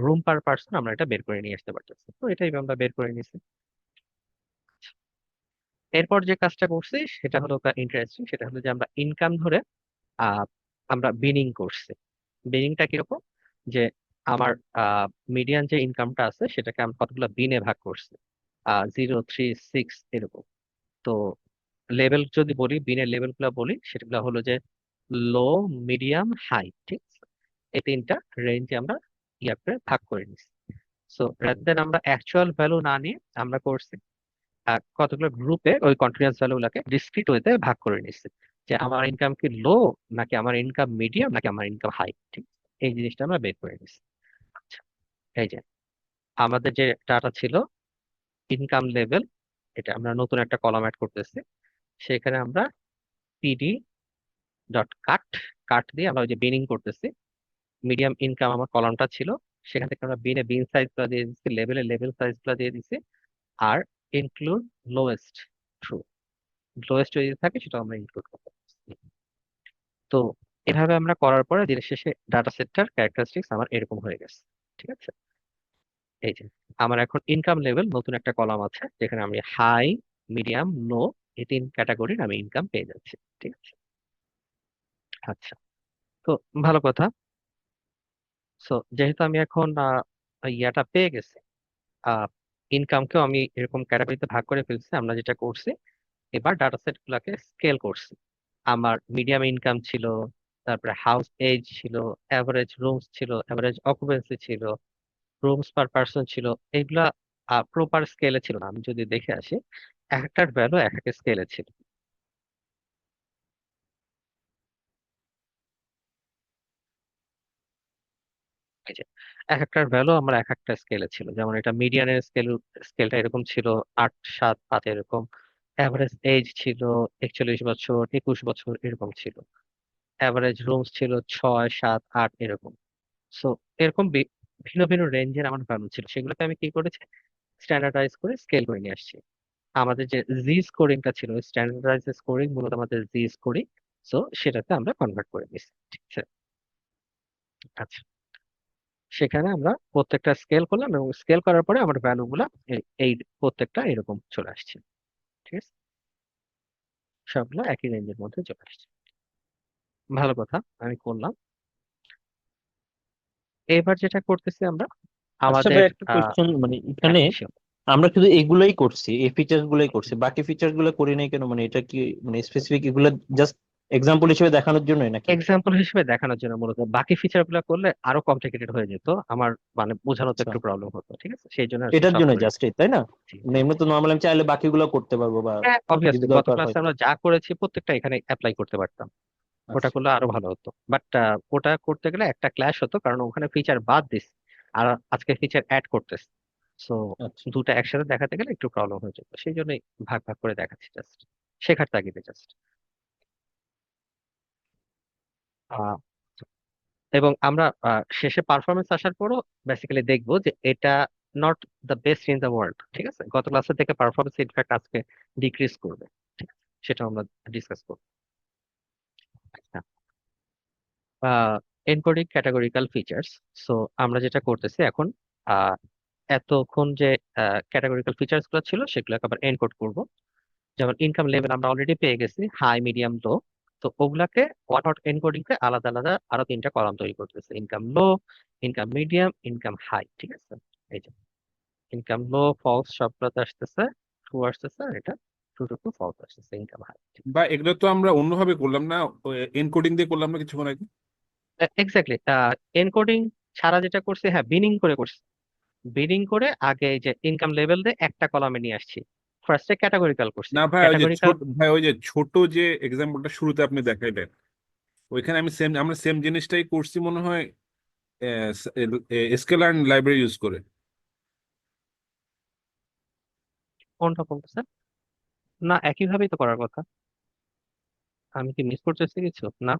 রুম পার পার্সন আমরা এটা বের করে নিয়ে আসতে পারতেছি। তো এটাই আমরা বের করে নিছি। এরপর যে কাজটা করছি সেটা হলো ইন্টারেস্টিং, সেটা হলো যে আমরা ইনকাম ধরে আহ আমরা বিনিং করছি। বিনিংটা কিরকম, যে আমার মিডিয়ান যে ইনকামটা আছে সেটাকে আমরা কতগুলো বিনে ভাগ করছি, 0, 3, 6 এরকম। তো লেভেল যদি বলি, বিনের লেভেল গুলো বলি, সেগুলো হলো যে লো, মিডিয়াম, হাই। ঠিক আছে, এই তিনটা রেঞ্জে আমরা ইয়া করে ভাগ করে নিচ্ছি। সো রাদার দেন আমরা অ্যাকচুয়াল ভ্যালু না নিয়ে আমরা করছি কতগুলো গ্রুপে ওই কন্টিনিউয়াস ভ্যালু গুলাকে ডিসক্রিট ওয়েতে ভাগ করে নিচ্ছি, যে আমার ইনকাম কি লো, নাকি আমার ইনকাম মিডিয়াম, নাকি আমার ইনকাম হাই। ঠিক আছে? এই জিনিসটা আমরা বের করে নিচ্ছি। আচ্ছা, এই যে আমাদের যে ডাটা ছিল ইনকাম লেভেল, এটা আমরা নতুন একটা কলাম অ্যাড করতেছি। সেখানে আমরা পিডি ডট কাট কাট দিয়ে আমরা ওই যে বিনিং করতেছি। মিডিয়াম ইনকাম আমার কলামটা ছিল, সেখান থেকে আমরা বিন সাইজ গুলো দিয়ে দিচ্ছি, লেভেল সাইজ গুলো দিয়ে দিচ্ছি। আর ইনক্লুড লোয়েস্ট ট্রু, লোয়েস্ট যদি থাকে সেটা আমরা ইনক্লুড করতে পারছি। তো এভাবে আমরা করার পরে দিনের শেষে ডাটা সেটটার ক্যারেক্টারিস্টিক্স আমার এরকম হয়ে গেছে। ঠিক আছে, এই যে আমার এখন ইনকাম লেভেল নতুন একটা কলাম আছে, যেখানে আমি হাই, মিডিয়াম, লো এই তিন ক্যাটাগরির আমি ইনকাম পেয়ে যাচ্ছি। ঠিক আছে, আচ্ছা। তো ভালো কথা। সো যেহেতু আমি এখন ইয়াটা পেয়ে গেছি, ইনকামকেও আমি এরকম ক্যাটাগরিতে ভাগ করে ফেলছি, আমরা যেটা করছি এবার ডাটা সেট গুলাকে স্কেল করছি। আমার মিডিয়াম ইনকাম ছিল, তারপরে হাউস এজ ছিল, অ্যাভারেজ রুমস ছিল, অ্যাভারেজ অকুপেন্সি ছিল, রুমস পার পার্সন ছিল। এগুলা প্রপার স্কেলে ছিল না। আমি যদি দেখে আসি, এক একটার ভ্যালু এক এক স্কেলে ছিল। এই যে এক একটার ভ্যালু আমার এক একটা স্কেলে ছিল। যেমন এটা মিডিয়ানের স্কেলটা এরকম ছিল 8, 7, 5 এরকম। অ্যাভারেজ এজ ছিল 41 বছর, 21 বছর এরকম ছিল। অ্যাভারেজ রুমস ছিল 6, 7, 8 এরকম। সো এরকম ভিন্ন ভিন্ন রেঞ্জের আমার ভ্যালু ছিল, সেগুলোকে আমি কি করেছি, স্ট্যান্ডার্ডাইজ করে স্কেল করে নিয়ে আসছি। আমাদের যে জি স্কোরিংটা ছিল, স্ট্যান্ডার্ডাইজ স্কোরিং মূলত আমাদের জি স্কোরিং, সো সেটাতে আমরা কনভার্ট করে নিচ্ছি। ঠিক আছে, আচ্ছা। সেখানে আমরা প্রত্যেকটা স্কেল করলাম এবং স্কেল করার পরে আমার ভ্যালু গুলা এই প্রত্যেকটা এরকম চলে আসছে। ঠিক আছে, সবগুলো একই রেঞ্জের মধ্যে চলে আসছে। ভালো কথা, আমি করলাম। এবার যেটা করতেছি আমরা আচ্ছা আমাদের ভাই, একটা কোয়েশ্চেন, মানে এখানে sure। আমরা শুধু এগুলাই করছি, এই ফিচার্স গুলাই করছি, বাকি ফিচার্স গুলো করি নাই কেন? মানে এটা কি মানে স্পেসিফিক এগুলো জাস্ট এক্সাম্পল হিসেবে দেখানোর জন্যই নাকি? এক্সাম্পল হিসেবে দেখানোর জন্য, মূলত বাকি ফিচার গুলো করলে আরো কমপ্লিকেটেড হয়ে যেত আমার, মানে বোঝানোতে আচ্ছা, একটু প্রবলেম হতো। ঠিক আছে, সেই জন্য আর কি এটার সব জন্য করে জাস্ট, তাই না? জি মানে জি এমনি জি। তো নর্মালি আমি চাইলে বাকিগুলো করতে পারবো বা হ্যাঁ, যদি অবভিয়াসলি গত দরকার হয়। ক্লাসে আমরা যা করেছি প্রত্যেকটা এখানে অ্যাপ্লাই করতে পারতাম। ওটা আচ্ছা করলে আরো ভালো হতো, বাট ওটা করতে গেলে একটা ক্ল্যাশ হতো, কারণ ওখানে ফিচার বাদ দিস আর আজকে ফিচার অ্যাড করতেছে। সো আচ্ছা। দুটো একসাথে দেখাতে গেলে একটু প্রবলেম হয়ে যেত, সেই জন্যই ভাগ ভাগ করে দেখাচ্ছি, জাস্ট শেখার তাগিদে জাস্ট। এবং আমরা শেষে পারফরমেন্স আসার পরও বেসিক্যালি দেখবো যে এটা not the best in the world. ঠিক আছে, গত ক্লাসের থেকে পারফরমেন্স ইনফ্যাক্ট আজকে ডিক্রিজ করবে। ঠিক আছে, সেটা আমরা ডিসকাস করবো। Encoding categorical features. সো আমরা যেটা করতেছি এখন, আহ, এতক্ষণ যে ক্যাটাগরিক্যাল ফিচার্স গুলো ছিল সেগুলোকে আবার এনকোড করব। যেমন ইনকাম লেভেল আমরা অলরেডি পেয়ে গেছি, হাই, মিডিয়াম, লো। তো ওগুলাকে ওয়ান হট এনকোডিং তে আলাদা আলাদা আরো তিনটা কলাম তৈরি করতেছে, ইনকাম লো, ইনকাম মিডিয়াম, ইনকাম হাই। ঠিক আছে, এই যে ইনকাম লো ফলস সবগুলোতে আসতেছে, ট্রু আসতেছে, আর এটা ট্রু টু ট্রু ফলস আসতেছে, ইনকাম হাই। বা এগুলো তো আমরা অন্যভাবে করলাম না, এনকোডিং দিয়ে করলাম না কিছুক্ষণ আগে? এক্স্যাক্টলি, এনকোডিং ছাড়া যেটা করছি, হ্যাঁ বিনিং করে করছি। বিডিং করে আগে এই যে ইনকাম লেভেল দিয়ে একটা কলামে নিয়ে আসছি। ফার্স্টে ক্যাটাগরিক্যাল করছি, না ভাই, ক্যাটাগরিক্যাল। ওই যে ছোট যে এক্সাম্পলটা শুরুতে আপনি দেখাইলেন, ওইখানে আমরা সেম জিনিসটাই করছি মনে হয়, স্কেলার লাইব্রেরি ইউজ করে। কোনটা বলতেছে? না, একই ভাবেই তো করার কথা। আমি কি মিস করতেছি কিছু? না,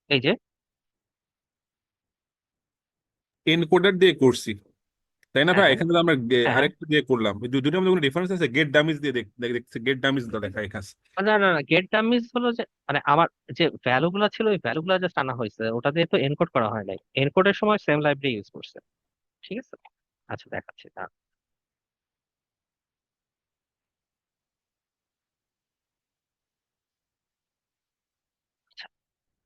এই যে এনকোডার দিয়ে করছি, তাই না হ্যাঁ ভাই? হ্যাঁ এখানে তো আমরা হ্যাঁ হ্যাঁ। আরেকটা দিয়ে করলাম, দুটোর মধ্যে কোনো ডিফারেন্স আছে? গেট ডামিজ দিয়ে দেখছি, গেট ডামিজ দেখা এখানে। না না না, গেট ডামিজ হলো যে, মানে আমার যে ভ্যালু গুলা ছিল ওই ভ্যালু গুলা জাস্ট আনা হয়েছে, ওটা দিয়ে তো এনকোড করা হয় নাই। এনকোডের সময় সেম লাইব্রেরি ইউজ করছে। ঠিক আছে, আচ্ছা দেখাচ্ছি না। আচ্ছা,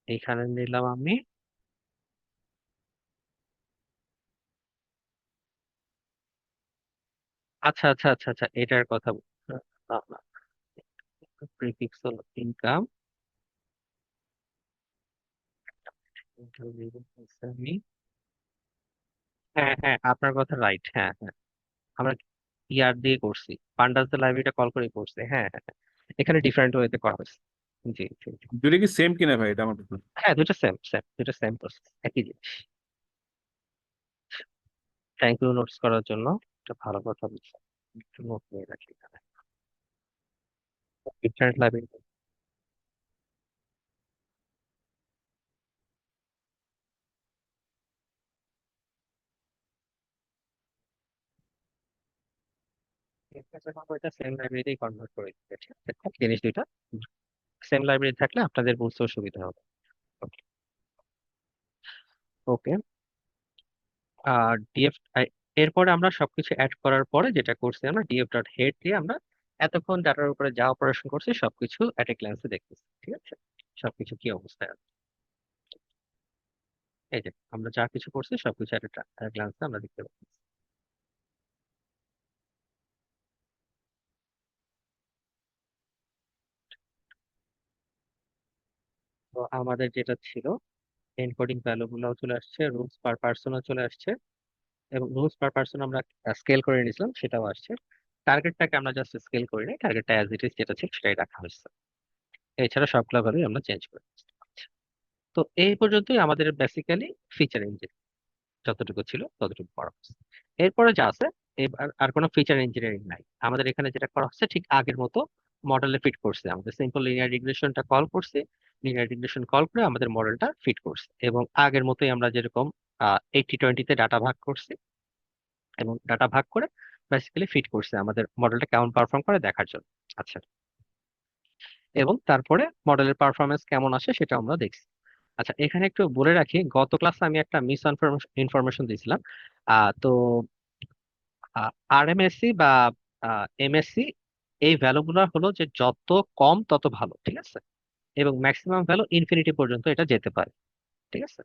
এইখানে নিলাম আমি। আচ্ছা আচ্ছা আচ্ছা আচ্ছা, এটার কথা প্রিফিক্স হলো ইনকাম। আমি, হ্যাঁ হ্যাঁ, আপনার কথা রাইট, হ্যাঁ হ্যাঁ। আমরা ইয়ার দিয়ে করছি, পান্ডাস দ্য লাইব্রেরিটা কল করে করছি, হ্যাঁ হ্যাঁ হ্যাঁ। এখানে ডিফারেন্ট ওয়েতে করা হয়েছে। জি জি জি। দুটো কি সেম কিনা ভাই, এটা আমার প্রশ্ন। হ্যাঁ, দুটো সেম সেম, দুটো সেম প্রসেস, একই জিনিস। থ্যাংক ইউ নোটস করার জন্য। এটা ভালো কথা বলছি, একটু নোট নিয়ে রাখি এখানে। ইন্টারনেট লাইব্রেরি এটা সেম লাইব্রেরিতেই কনভার্ট করে দিতে, ঠিক আছে? জিনিস দুইটা সেম লাইব্রেরি থাকলে আপনাদের বুঝতেও সুবিধা হবে। ওকে ওকে। আর ডিএফ এরপরে আমরা সবকিছু অ্যাড করার পরে যেটা করছি আমরা ডিএফ ডট হেড দিয়ে আমরা এতক্ষণ ডাটার উপরে যা অপারেশন করছি সবকিছু অ্যাট এ গ্ল্যান্সে দেখতেছি, ঠিক আছে? সবকিছু কি অবস্থায় আছে, এই যে আমরা যা কিছু করছি সবকিছু অ্যাট এ গ্ল্যান্সে আমরা দেখতে পাচ্ছি। তো আমাদের যেটা ছিল এনকোডিং ভ্যালু গুলো চলে আসছে, রুলস পার পার্সনও চলে আসছে, এবং রুলস পার পার্সন আমরা স্কেল করে নিয়েছিলাম সেটাও আসছে। টার্গেটটাকে আমরা জাস্ট স্কেল করি নাই, টার্গেটটা অ্যাজ ইট ইজ যেটা ছিল সেটাই রাখা হয়েছে। এছাড়া সবগুলো ভ্যালু আমরা চেঞ্জ করে দিচ্ছি। তো এই পর্যন্তই আমাদের বেসিক্যালি ফিচার ইঞ্জিন যতটুকু ছিল ততটুকু করা হচ্ছে। এরপরে যা আছে এবার আর কোনো ফিচার ইঞ্জিনিয়ারিং নাই, আমাদের এখানে যেটা করা হচ্ছে ঠিক আগের মতো মডেলে ফিট করছে। আমাদের সিম্পল লিনিয়ার রিগ্রেশনটা কল করছি, লিনিয়ার রিগ্রেশন কল করে আমাদের মডেলটা ফিট করছে, এবং আগের মতোই আমরা যেরকম 80-20-তে ডাটা ভাগ করছি এবং ডাটা ভাগ করে বেসিক্যালি ফিট করছে আমাদের মডেলটা কেমন পারফর্ম করে দেখার জন্য। আচ্ছা, এবং তারপরে মডেলের পারফরমেন্স কেমন আসে সেটা আমরা দেখছি। আচ্ছা, এখানে একটু বলে রাখি, গত ক্লাসে আমি একটা মিস ইনফরমেশন দিয়েছিলাম। তো আরএমএসসি বা এমএসসি এই ভ্যালুগুলো হলো যে যত কম তত ভালো, ঠিক আছে? এবং ম্যাক্সিমাম ভ্যালু ইনফিনিটি পর্যন্ত এটা যেতে পারে, ঠিক আছে?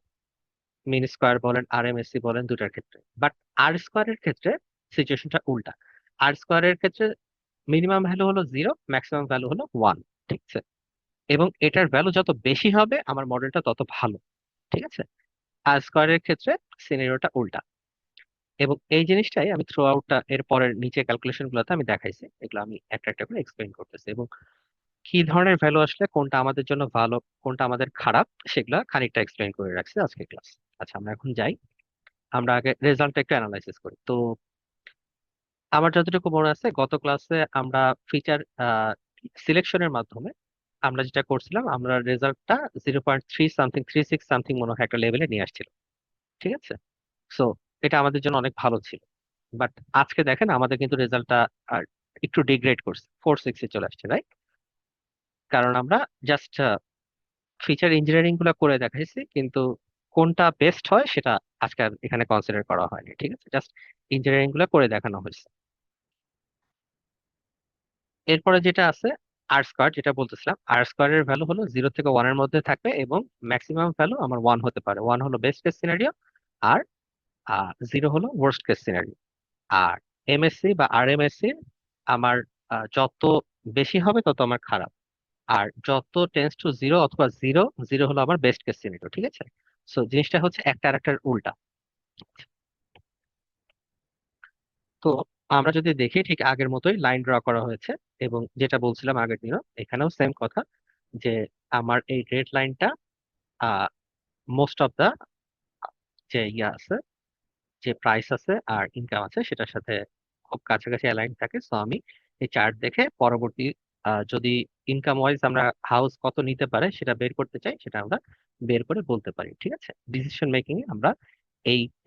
মিন স্কোয়ার বলেন আরএমএসসি বলেন দুটার ক্ষেত্রে। বাট আর স্কোয়ারের ক্ষেত্রে সিচুয়েশনটা উল্টা। আর স্কোয়ারের ক্ষেত্রে মিনিমাম ভ্যালু হলো 0, ম্যাক্সিমাম ভ্যালু হলো 1, ঠিক আছে? এবং এটার ভ্যালু যত বেশি হবে আমার মডেলটা তত ভালো, ঠিক আছে? আর স্কোয়ারের ক্ষেত্রে সিনারিওটা উল্টা। এবং এই জিনিসটাই আমি থ্রু আউটটা এর পরের নিচে ক্যালকুলেশন গুলোতে আমি দেখাইছি, এগুলো আমি একটা একটা করে এক্সপ্লেইন করতেছি, এবং কি ধরনের ভ্যালু আসলে কোনটা আমাদের জন্য ভালো কোনটা আমাদের খারাপ সেগুলা খানিকটা এক্সপ্লেইন করে রাখছি আজকে ক্লাস। আচ্ছা, আমরা এখন যাই, আমরা আগে রেজাল্টটা একটু অ্যানালাইসিস করি। তো আমার যতটুকু মনে আছে গত ক্লাসে আমরা ফিচার সিলেকশনের মাধ্যমে আমরা যেটা করছিলাম, আমরা রেজাল্টটা 0.3 সামথিং 36 সামথিং মনে হয় একটা লেভেলে নিয়ে আসছিল, ঠিক আছে? সো এটা আমাদের জন্য অনেক ভালো ছিল। বাট আজকে দেখেন আমাদের কিন্তু রেজাল্টটা একটু ডিগ্রেড করছে, 460 চলে আসছে, রাইট? কারণ আমরা জাস্ট ফিচার ইঞ্জিনিয়ারিং গুলো করে দেখাইছি, কিন্তু কোনটা বেস্ট হয় সেটা আজকে আর এখানে কনসিডার করা হয়নি, ঠিক আছে? জাস্ট ইঞ্জিনিয়ারিং গুলো করে দেখানো হয়েছে। এরপরে যেটা আছে আর স্কোয়ার, যেটা বলতেছিলাম আর স্কোয়ারের ভ্যালু হলো 0 থেকে 1 এর মধ্যে থাকবে, এবং ম্যাক্সিমাম ভ্যালু আমার 1 হতে পারে। 1 হলো বেস্ট কেস সিনারিও, আর 0 হলো ওয়ার্স্ট কেস সিনারিও। আর এমএসসি বা আরএমএসসি আমার যত বেশি হবে তত আমার খারাপ, আর যত টেন্স টু 0 অথবা 0, 0 হলো আমার বেস্ট কেস সিনারিও, ঠিক আছে? সো জিনিসটা হচ্ছে একটা আরেকটার উল্টা। তো আমরা যদি দেখি ঠিক আগের মতোই লাইন ড্র করা হয়েছে, এবং যেটা বলছিলাম আগের দিনও এখানেও সেম কথা, যে আমার এই রেড লাইনটা মোস্ট অফ দা যে ইয়া আছে, যে প্রাইস আছে আর ইনকাম আছে সেটার সাথে খুব কাছাকাছি অ্যালাইন থাকে। সো আমি এই চার্ট দেখে পরবর্তী যদি ইনকাম ওয়াইজ আমরা হাউস কত নিতে পারে সেটা বের করতে চাই, সেটা আমরা বের করে বলতে পারি, ঠিক আছে? ডিসিশন মেকিং এ আমরা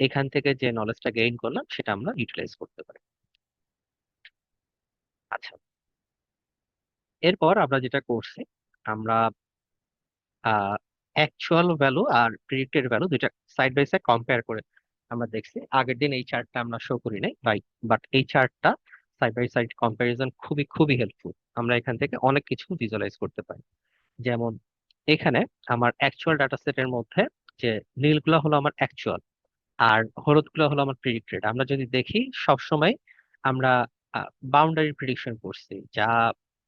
এখান থেকে যে নলেজটা গেইন করলাম সেটা আমরা ইউটিলাইজ করতে পারি। আচ্ছা, এরপর আমরা যেটা করছি, আমরা অ্যাকচুয়াল ভ্যালু আর প্রিডিক্টেড ভ্যালু দুইটা সাইড বাই সাইড কম্পেয়ার করে আমরা দেখছি। আগের দিন এই চার্টটা আমরা শো করি নাই, রাইট? বাট এই চার্টটা সাইড বাই সাইড কম্পারিজন খুবই খুবই হেল্পফুল। আমরা এখান থেকে অনেক কিছু ভিজুয়ালাইজ করতে পারি। যেমন এখানে আমার অ্যাকচুয়াল ডাটা সেটের মধ্যে যে নীলগুলো হলো আমার অ্যাকচুয়াল, আর হলুদগুলো হলো আমার প্রিডিক্টেড। আমরা যদি দেখি সবসময় আমরা বাউন্ডারি প্রিডিকশন করছি, যা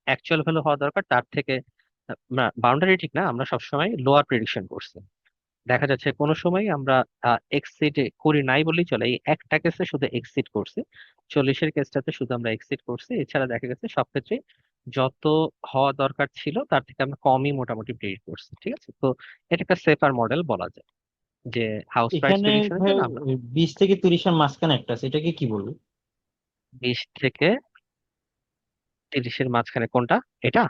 অ্যাকচুয়াল ভ্যালু হওয়া দরকার তার থেকে বাউন্ডারি ঠিক না, আমরা সবসময় লোয়ার প্রিডিকশন করছি। দেখা যাচ্ছে কোনো সময় আমরা এক্সিড করি নাই বললেই চলে, এই একটা কেসে শুধু এক্সিড করছি, 40-এর কেসটাতে শুধু আমরা এক্সিড করছি। এছাড়া দেখা গেছে সব ক্ষেত্রে যত হওয়া দরকার ছিল তার থেকে আমরা কমই মোটামুটি প্রেডিক্ট করছি, ঠিক আছে? তো এটা একটা সেফার মডেল বলা যায়। যে হাউস প্রাইস এখানে প্রেডিকশনের ভাই জন্য আমরা 20 থেকে 30-এর মাঝখানে একটা আছে, এটাকে কি বলবো? 20 থেকে 30-এর মাঝখানে কোনটা? এটা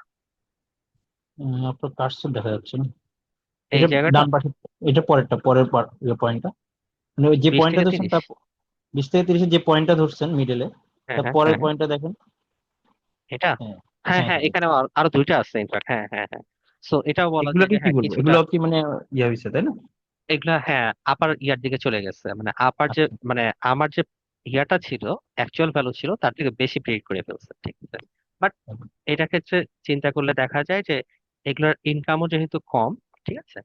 আপনার কার্সর দেখা যাচ্ছে না। এই এটা জায়গাটা ডান পাশে, এটা পরেরটা, পয়েন্টটা, মানে ওই যে 20 পয়েন্টটা থেকে ধরছেন 30। তার 20 থেকে 30-এর যে পয়েন্টটা ধরছেন মিডলে, হ্যাঁ তার হ্যাঁ পরের হ্যাঁ হ্যাঁ, পয়েন্টটা দেখেন। এটা হ্যাঁ হ্যাঁ হ্যাঁ হ্যাঁ, হ্যাঁ, এখানে আরো দুইটা আছে ইনফ্যাক্ট, হ্যাঁ হ্যাঁ হ্যাঁ। সো এটাও বলা যায় এগুলোকে যে কি হ্যাঁ বলবো? কিছুটা, এগুলো কি মানে ইয়ে হয়েছে তাই না? এগুলা হ্যাঁ আপার ইয়ার দিকে চলে গেছে, মানে আপার যে আচ্ছা, মানে আমার যে ইয়াটা ছিল, অ্যাকচুয়াল ভ্যালু ছিল তার থেকে বেশি প্রেডিক্ট করে ফেলছে, ঠিক আছে। বাট এটা ক্ষেত্রে চিন্তা করলে দেখা যায় যে এগুলোর ইনকামও যেহেতু কম, ঠিক আছে,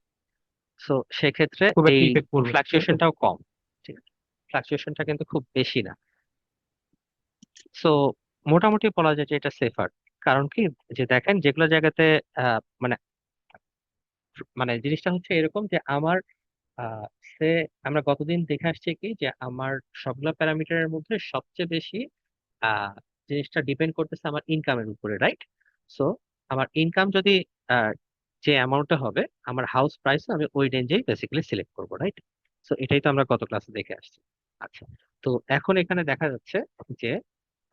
সো সেক্ষেত্রে খুব একটা এই ইফেক্ট করবে না, তাই তো? ফ্লাকচুয়েশনটাও কম, ঠিক আছে, ফ্লাকচুয়েশনটা কিন্তু খুব বেশি না। সো মোটামুটি বলা যায় যে এটা সেফার। কারণ কি, যে দেখেন যেগুলো জায়গাতে মানে মানে জিনিসটা হচ্ছে এরকম যে আমার আহ সে আমরা গতদিন দেখে আসছি কি যে আমার সবগুলো প্যারামিটারের মধ্যে সবচেয়ে বেশি আহ জিনিসটা ডিপেন্ড করতেছে আমার ইনকামের উপরে, রাইট? সো আমার ইনকাম যদি আহ, যে অ্যামাউন্টটা হবে, আমার হাউস প্রাইস আমি ওই রেঞ্জেই বেসিক্যালি সিলেক্ট করবো, রাইট? সো এটাই তো আমরা গত ক্লাসে দেখে আসছি। আচ্ছা, তো এখন এখানে দেখা যাচ্ছে যে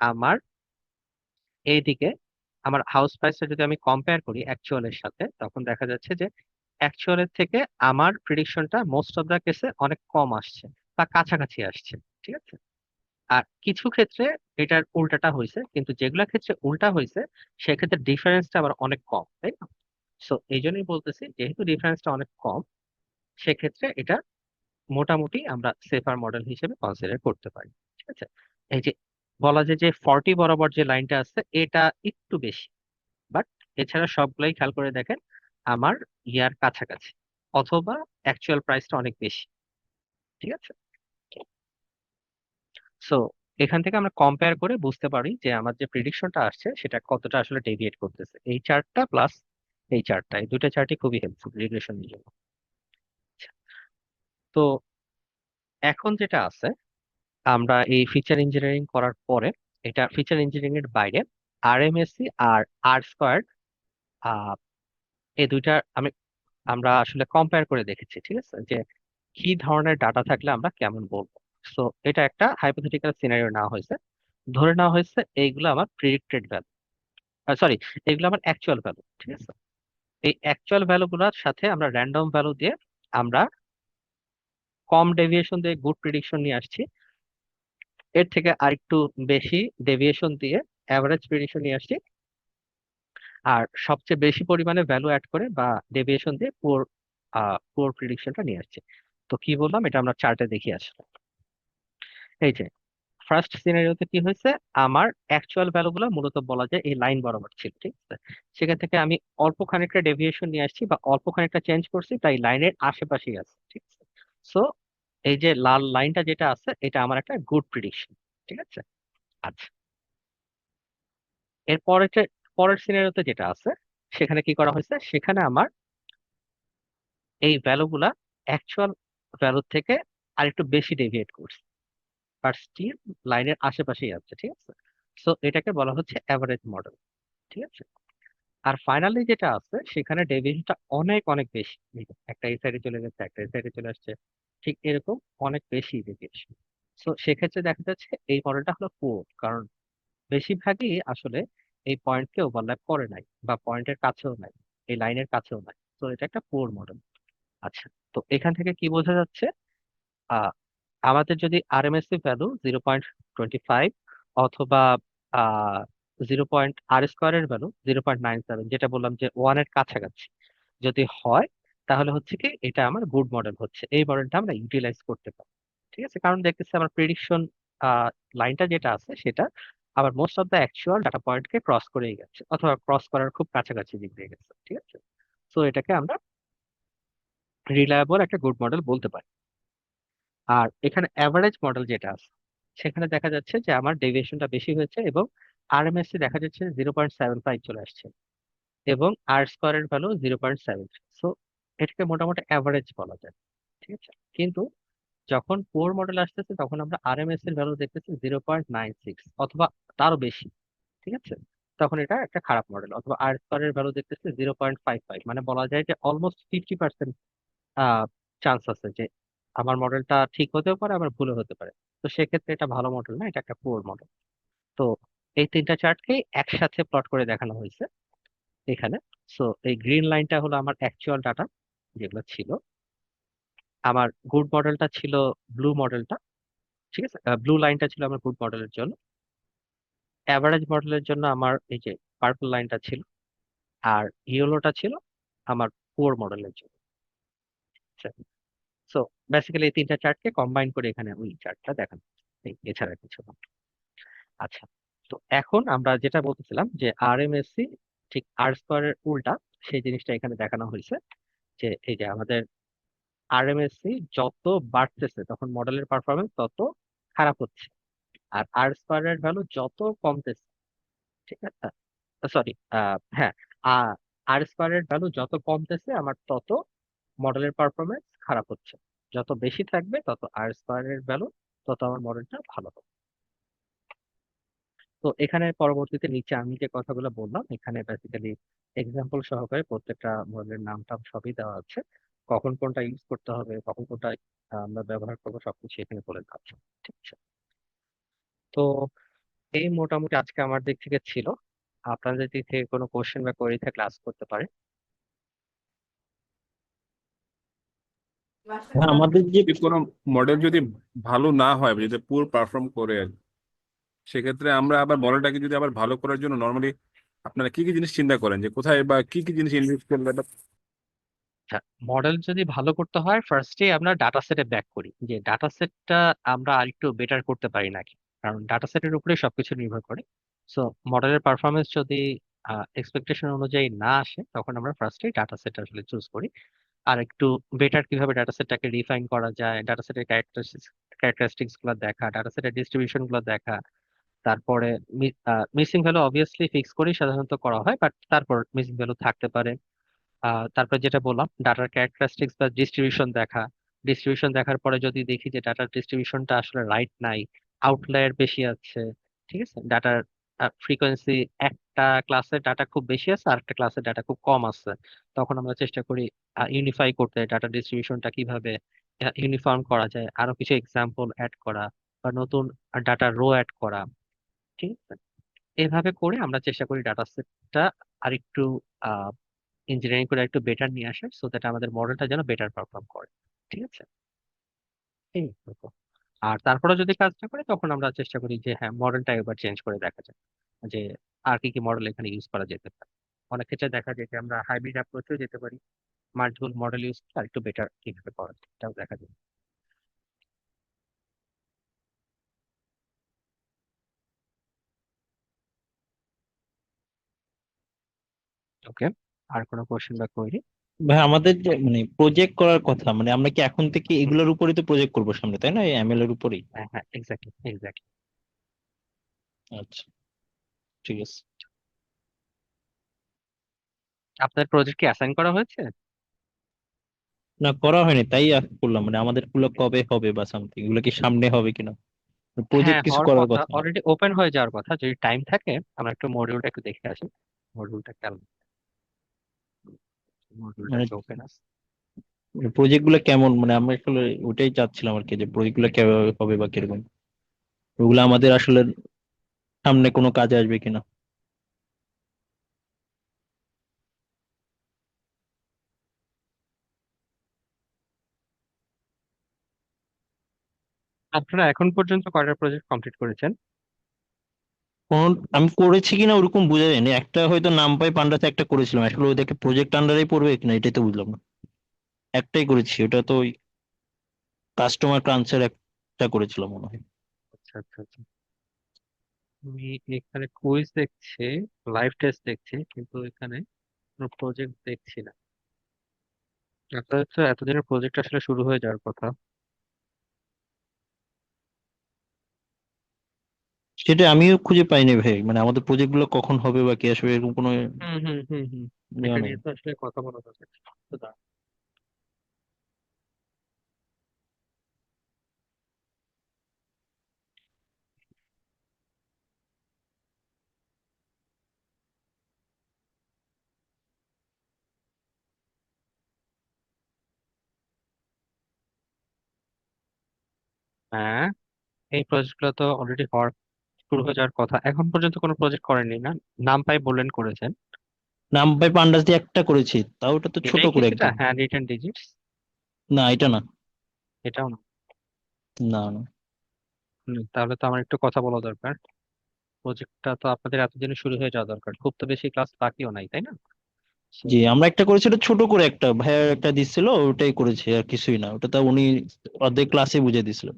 আমার এইদিকে আমার হাউস প্রাইসটা যদি আমি কম্পেয়ার করি অ্যাকচুয়ালের সাথে, তখন দেখা যাচ্ছে যে অ্যাকচুয়ালের থেকে আমার প্রিডিকশনটা মোস্ট অফ দা কেসে অনেক কম আসছে বা কাছাকাছি আসছে, ঠিক আছে। আর কিছু ক্ষেত্রে এটার উল্টাটা হয়েছে, কিন্তু যেগুলা ক্ষেত্রে উল্টা হয়েছে সেক্ষেত্রে ডিফারেন্সটা আবার অনেক কম, তাই না? সো এই জন্যই বলতেছি, যেহেতু ডিফারেন্সটা অনেক কম, সেক্ষেত্রে এটা মোটামুটি আমরা সেফার মডেল হিসেবে কনসিডার করতে পারি, ঠিক আছে। এই যে বলা যায় যে 40 বরাবর যে লাইনটা আছে এটা একটু বেশি, বাট এছাড়া সবগুলাই খেয়াল করে দেখেন আমার ইয়ার কাছাকাছি, অথবা অ্যাকচুয়াল প্রাইসটা অনেক বেশি, ঠিক আছে। সো এখান থেকে আমরা কম্পেয়ার করে বুঝতে পারি যে আমার যে প্রিডিকশনটা আসছে সেটা কতটা আসলে ডেভিয়েট করতেছে। এই চার্টটা প্লাস এই চার্টটা, এই দুটো চার্টই খুবই হেল্পফুল রিগ্রেশনের জন্য। আচ্ছা, তো এখন যেটা আছে, আমরা এই ফিচার ইঞ্জিনিয়ারিং করার পরে এটা ফিচার ইঞ্জিনিয়ারিং এর বাইরে আরএমএসসি আর আর স্কোয়ার, এই দুইটা আমরা আসলে কম্পেয়ার করে দেখেছি, ঠিক আছে, যে কি ধরনের ডাটা থাকলে আমরা কেমন বলবো। সো এটা একটা হাইপোথেটিক্যাল সিনারিও নেওয়া হয়েছে, ধরে নেওয়া হয়েছে এইগুলো আমার প্রিডিক্টেড ভ্যালু, সরি, এগুলো আমার অ্যাকচুয়াল ভ্যালু, ঠিক আছে। এই অ্যাকচুয়াল ভ্যালু গুলোর সাথে আমরা র্যান্ডম ভ্যালু দিয়ে আমরা কম ডেভিয়েশন দিয়ে গুড প্রিডিকশন নিয়ে আসছি, এর থেকে আরেকটু বেশি ডেভিয়েশন দিয়ে অ্যাভারেজ প্রিডিকশন নিয়ে আসছি, আর সবচেয়ে বেশি পরিমাণে ভ্যালু অ্যাড করে বা ডেভিয়েশন দিয়ে পুয়ার পুয়ার প্রিডিকশনটা নিয়ে আসছি। তো কি বললাম, এটা আমরা চার্টে দেখি আসলে। এই যে ফার্স্ট সিনারিওতে কি হয়েছে, আমার অ্যাকচুয়াল ভ্যালুগুলো মূলত বলা যায় এই লাইন বরাবর ছিল, ঠিক আছে। সেখান থেকে আমি অল্প খানিকটা ডেভিয়েশন নিয়ে আসছি বা অল্প খানিকটা চেঞ্জ করছি, তাই লাইনের আশেপাশেই আছে, ঠিক আছে। সো এই যে লাল লাইনটা যেটা আছে এটা আমার একটা গুড প্রিডিকশন, ঠিক আছে। আচ্ছা, এর পরের সিনারিওতে যেটা আছে সেখানে কি করা হয়েছে, সেখানে আমার এই ভ্যালুগুলা অ্যাকচুয়াল ভ্যালু থেকে আরেকটু বেশি ডেভিয়েট করছে, বাট স্টিল লাইনের আশেপাশেই আছে, ঠিক আছে। সো এটাকে বলা হচ্ছে অ্যাভারেজ মডেল, ঠিক আছে। আর ফাইনালি যেটা আছে সেখানে ডেভিয়েশনটা অনেক অনেক বেশি, এই যে একটা এই সাইডে চলে গেছে, একটা এই সাইডে চলে আসছে, ঠিক এরকম অনেক বেশি ডেভিয়েশন। সো সেক্ষেত্রে দেখা যাচ্ছে এই মডেলটা হলো পুয়ার, কারণ বেশিরভাগই আসলে এই পয়েন্টকে ওভারল্যাপ করে নাই বা পয়েন্টের কাছেও নাই, এই লাইনের কাছেও নাই। তো এটা একটা পুয়ার মডেল। আচ্ছা, তো এখান থেকে কি বোঝা যাচ্ছে, আহ আমাদের যদি আরএমএসসি ভ্যালু 0.25 অথবা 0. আর স্কোয়ারের ভ্যালু 0.97, যেটা বললাম যে 1-এর কাছাকাছি যদি হয়, তাহলে হচ্ছে কি এটা আমার গুড মডেল হচ্ছে, এই মডেলটা আমরা ইউটিলাইজ করতে পারি, ঠিক আছে। কারণ দেখতেছি আমার প্রেডিকশন লাইনটা যেটা আছে সেটা আবার most of the actual data পয়েন্টকে ক্রস করেই গেছে অথবা ক্রস করার খুব কাছাকাছি দিক দিয়ে গেছে, ঠিক আছে। তো এটাকে আমরা রিলায়েবল একটা গুড মডেল বলতে পারি। আর এখানে অ্যাভারেজ মডেল যেটা আছে সেখানে দেখা যাচ্ছে যে আমার ডেভিয়েশনটা বেশি হয়েছে এবং আরএমএসসি দেখা যাচ্ছে 0.75 চলে আসছে এবং আর স্কোয়ারের ভ্যালু 0.7। সো এটাকে মোটামুটি অ্যাভারেজ বলা যায়, ঠিক আছে। কিন্তু যখন পুয়ার মডেল আসতেছে তখন আমরা আরএমএস এর ভ্যালু দেখতেছি 0.96 অথবা তারও বেশি, ঠিক আছে। তখন এটা একটা খারাপ মডেল। অথবা আর স্কোয়ারের ভ্যালু দেখতেছি 0.55, মানে বলা যায় যে অলমোস্ট 50% চান্স আছে যে আমার মডেলটা ঠিক হতেও পারে, আবার ভুলও হতে পারে। তো সেক্ষেত্রে এটা ভালো মডেল না, এটা একটা পুয়ার মডেল। তো এই তিনটা চার্টকে একসাথে প্লট করে দেখানো হয়েছে এখানে। সো এই গ্রিন লাইনটা হলো আমার অ্যাকচুয়াল ডাটা যেগুলো ছিল। আমার গুড মডেলটা ছিল ব্লু মডেলটা, ঠিক আছে। ব্লু লাইনটা ছিল আমার গুড মডেলের জন্য। অ্যাভারেজ মডেলের জন্য আমার এই যে পার্পল লাইনটা ছিল। আর ইয়েলোটা ছিল আমার পুয়ার মডেলের জন্য। সো বেসিক্যালি এই তিনটা চার্টকে কম্বাইন করে এখানে ওই চার্টটা দেখানো হয়েছে। এছাড়া কিছু না। আচ্ছা, তো এখন আমরা যেটা বলতেছিলাম যে আরএমএসসি ঠিক আর স্কোয়ারের উল্টা, সেই জিনিসটা এখানে দেখানো হয়েছে। যে এই যে আমাদের আরএমএসসি যত বাড়তেছে তখন মডেলের পারফরমেন্স তত খারাপ হচ্ছে, আর আর স্কোয়ারের ভ্যালু যত কমতেছে, ঠিক আছে, সরি, হ্যাঁ, আর স্কোয়ারের ভ্যালু যত কমতেছে আমার তত মডেলের পারফরমেন্স খারাপ হচ্ছে। যত বেশি থাকবে তত আর স্কোয়ারের ভ্যালু তত আমার মডেলটা ভালো হবে। তো এখানে পরবর্তীতে নিচে আমি যে কথাগুলো বললাম এখানে বেসিক্যালি এক্সাম্পল সহকারে প্রত্যেকটা মডেলের নামটা সবই দেওয়া আছে। কখন কোনটা ইউজ করতে হবে, কখন কোনটা আমরা ব্যবহার করবো, সবকিছু এখানে বলে দেওয়া আছে। ঠিক আছে। তো এই মোটামুটি আজকে আমার দিক থেকে ছিল। আপনাদের দিক থেকে কোনো কোশ্চেন বা কোয়েরি থাকলে আস্ক করতে পারে। হ্যাঁ, আমাদের যে যদি কোনো মডেল যদি ভালো না হয়, যদি পুর পারফর্ম করে আর কি, সেক্ষেত্রে আমরা আবার মডেলটাকে যদি আবার ভালো করার জন্য নর্মালি আপনারা কি কি জিনিস চিন্তা করেন, যে কোথায় বা কি কি জিনিস ইনভেস্ট করলে এটা? আচ্ছা, মডেল যদি ভালো করতে হয় ফার্স্টে আমরা ডাটা সেটে ব্যাক করি যে ডাটা সেটটা আমরা আরেকটু বেটার করতে পারি নাকি, কারণ ডাটা সেটের উপরে সবকিছু নির্ভর করে। সো মডেলের পারফরমেন্স যদি এক্সপেকটেশন অনুযায়ী না আসে তখন আমরা ফার্স্টে ডাটা সেট আসলে চুজ করি। আর একটু বেটার কিভাবে ডাটা সেটটাকে রিফাইন করা যায়, ডাটা সেটের ক্যারেক্টারিস্টিক্স গুলো দেখা, ডাটা সেটের ডিস্ট্রিবিউশন গুলো দেখা। তারপরে মিসিং ভ্যালু অবভিয়াসলি ফিক্স করেই সাধারণত করা হয়, বাট তারপর মিসিং ভ্যালু থাকতে পারে। তারপর যেটা বললাম ডাটার ক্যারেক্টারিস্টিক্স বা ডিস্ট্রিবিউশন দেখা। ডিস্ট্রিবিউশন দেখার পরে যদি দেখি যে ডাটার ডিস্ট্রিবিউশনটা আসলে রাইট নাই, আউটলায়ার বেশি আছে, ঠিক আছে, ডাটার ফ্রিকোয়েন্সি একটা ক্লাসের ডাটা খুব বেশি আছে আর একটা ক্লাসের ডাটা খুব কম আছে, তখন আমরা চেষ্টা করি ইউনিফাই করতে, ডাটা ডিস্ট্রিবিউশনটা কিভাবে ইউনিফর্ম করা যায়, আরো কিছু এক্সাম্পল অ্যাড করা বা নতুন ডাটা রো অ্যাড করা। ঠিক আছে, এভাবে করে আমরা চেষ্টা করি ডাটা সেটটা আরেকটু ইঞ্জিনিয়ারিং করে একটু বেটার নিয়ে আসে, সো দ্যাট আমাদের মডেলটা যেন বেটার পারফর্ম করে। ঠিক আছে, এই মতো। আর তারপরে যদি কাজ না করে তখন আমরা চেষ্টা করি যে হ্যাঁ মডেলটা একবার চেঞ্জ করে দেখা যায়, যে আর কি কি মডেল এখানে ইউজ করা যেতে পারে। অনেক ক্ষেত্রে দেখা যায় যে আমরা হাইব্রিড অ্যাপ্রোচও যেতে পারি, মাল্টিপল মডেল ইউজ করে আর একটু বেটার কিভাবে করা যায় এটাও দেখা যায়। ওকে, আর কোনো কোশ্চেন বা কোয়েরি? ভাই আমাদের যে মানে প্রজেক্ট করার কথা, মানে আমরা কি এখন থেকে এগুলোর উপরই তো প্রজেক্ট করবো সামনে, তাই না, এই এমএল এর উপরেই? হ্যাঁ হ্যাঁ, এক্স্যাক্টলি এক্স্যাক্টলি। আচ্ছা, ঠিক আছে। আপনার প্রজেক্ট কি অ্যাসাইন করা হয়েছে? না, করা হয়নি, তাই করলাম, মানে আমাদের গুলো কবে হবে বা সামথিং, এগুলো কি সামনে হবে কিনা, প্রজেক্ট হ্যাঁ, কিছু হওয়ার করার কথা, কথা। অলরেডি ওপেন হয়ে যাওয়ার কথা, যদি টাইম থাকে আমরা একটু মডিউলটা একটু দেখে আসি। মডিউলটা কেমন, মডিউলটা মানে কি ওপেন আছে? প্রজেক্ট গুলো কেমন, মানে আমরা আসলে ওটাই চাচ্ছিলাম আর কি, যে প্রজেক্ট গুলো কিভাবে হবে বা কিরকম, ওগুলো আমাদের আসলে সামনে কোনো কাজে আসবে কিনা। আপনারা এখন পর্যন্ত কয়টা প্রজেক্ট কমপ্লিট করেছেন? কোন, আমি করেছি কিনা ওরকম বোঝা যায়নি, একটা হয়তো নাম পাই পান্ডাতে একটা করেছিলাম, আসলে ওদেরকে প্রজেক্ট আন্ডারেই পড়বে কিনা এটাই তো বুঝলাম না। একটাই করেছি, ওটা তো ওই কাস্টমার ক্রাঞ্চের একটা করেছিলাম মনে হয়। আচ্ছা আচ্ছা আচ্ছা। আমি এখানে কুইজ দেখছি, লাইভ টেস্ট দেখছি, কিন্তু এখানে কোনো প্রজেক্ট দেখছি না। আপনাদের তো এতদিনের প্রজেক্ট আসলে শুরু হয়ে যাওয়ার কথা। সেটা আমিও খুঁজে পাইনি ভাই, মানে আমাদের প্রজেক্ট গুলো কখন হবে বা কি আসবে এরকম কোনো হুম হুম হুম হুম, ইয়ে এটা নেই। নিয়ে তো আসলে কথা বলা দরকার। তো হ্যাঁ, এই প্রজেক্টগুলো তো অলরেডি হওয়ার শুরু হয়ে যাওয়ার কথা, এখন পর্যন্ত কোনো প্রজেক্ট করেননি না? নাম পাই বললেন করেছেন। নামপাই পান্ডাস দিয়ে একটা করেছি, তাও ওটা তো ছোট এটাই কি করে সেটা, একদম। Hand written digits? না এটা না। এটাও না? না না। তাহলে তো আমার একটু কথা বলা দরকার। প্রজেক্টটা তো আপনাদের এতদিনে শুরু হয়ে যাওয়া দরকার, খুব তো বেশি ক্লাস বাকিও নাই, তাই না? So, জি আমরা একটা করেছি, ওটা ছোট করে একটা ভাইয়া একটা দিছিল, ওটাই করেছি আর কিছুই না। ওটা তো উনি অর্ধেক ক্লাসে বুঝিয়ে দিছিল।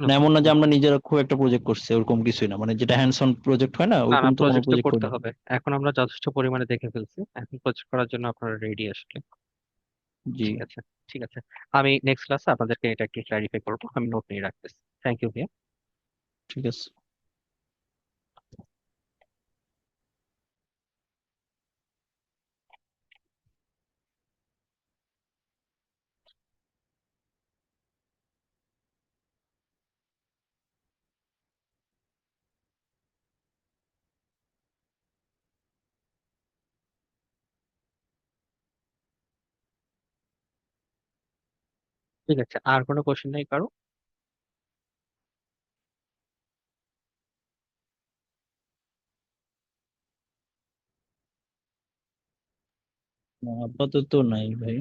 মানে okay, এমন না যে okay. আমরা নিজেরা খুব একটা প্রজেক্ট করছি, ওরকম কিছুই না। মানে যেটা হ্যান্ডস অন প্রজেক্ট হয় না, না না, ওরকম তো কোনো প্রজেক্ট তো প্রজেক্ট করতে করিনি। হবে, এখন আমরা যথেষ্ট পরিমাণে দেখে ফেলছি, এখন প্রজেক্ট করার জন্য আপনারা রেডি আসলে। জি ঠিক আছে, ঠিক আছে। আমি নেক্সট ক্লাসে আপনাদেরকে এটা একটু ক্লারিফাই করবো, আমি নোট নিয়ে রাখতেছি। থ্যাংক ইউ ভাইয়া। ঠিক আছে। ঠিক আছে, আর কোনো কোশ্চেন নেই কারো? না, আপাতত নাই ভাই।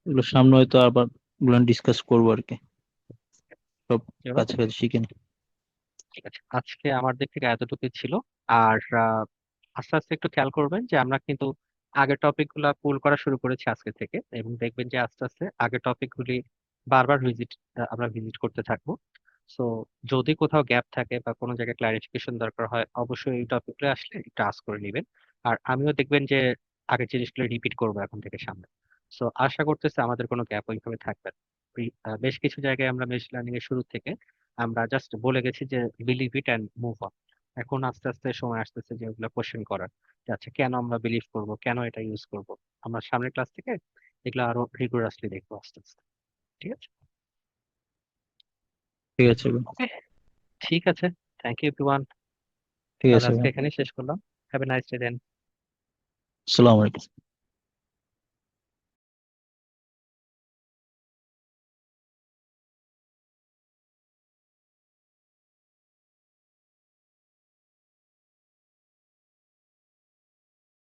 এগুলো সামনে হয়তো আবার এগুলো ডিসকাস করবো আর কি, সব এবার কাছাকাছি শিখে নি। ঠিক আছে, আজকে আমার দিক থেকে এতটুকুই ছিল। আর আস্তে আস্তে একটু খেয়াল করবেন যে আমরা কিন্তু আগের টপিক গুলা পুল করা শুরু করেছি আজকে থেকে, এবং দেখবেন যে আস্তে আস্তে আগের টপিক গুলি বারবার আমরা ভিজিট করতে থাকবো। সো যদি কোথাও গ্যাপ থাকে বা কোনো জায়গায় ক্লারিফিকেশন দরকার হয়, অবশ্যই এই টপিকগুলো আসলে একটু আস্ক করে নেবেন। আর আমিও দেখবেন যে আগের জিনিসগুলো রিপিট করবো এখন থেকে সামনে। সো আশা করতেছি আমাদের কোনো গ্যাপ ওইভাবে থাকবে না। বেশ কিছু জায়গায় আমরা মেশিন লার্নিং এর শুরু থেকে আমরা জাস্ট বলে গেছি যে believe it and move on. এখন আস্তে আস্তে সময় আসতেছে যে ওগুলো কোশ্চেন করার, যে আচ্ছা কেন আমরা বিলিভ করব, কেন এটা ইউজ করব। আমরা সামনের ক্লাস থেকে এগুলো আরো রিগোরাসলি দেখবো আস্তে আস্তে। ঠিক আছে, ঠিক আছে ভাই। ওকে, ঠিক আছে। Thank you everyone. ঠিক তাহলে আছে আজকে ভাই। এখানেই শেষ করলাম। Have a nice day then. আসসালামু আলাইকুম।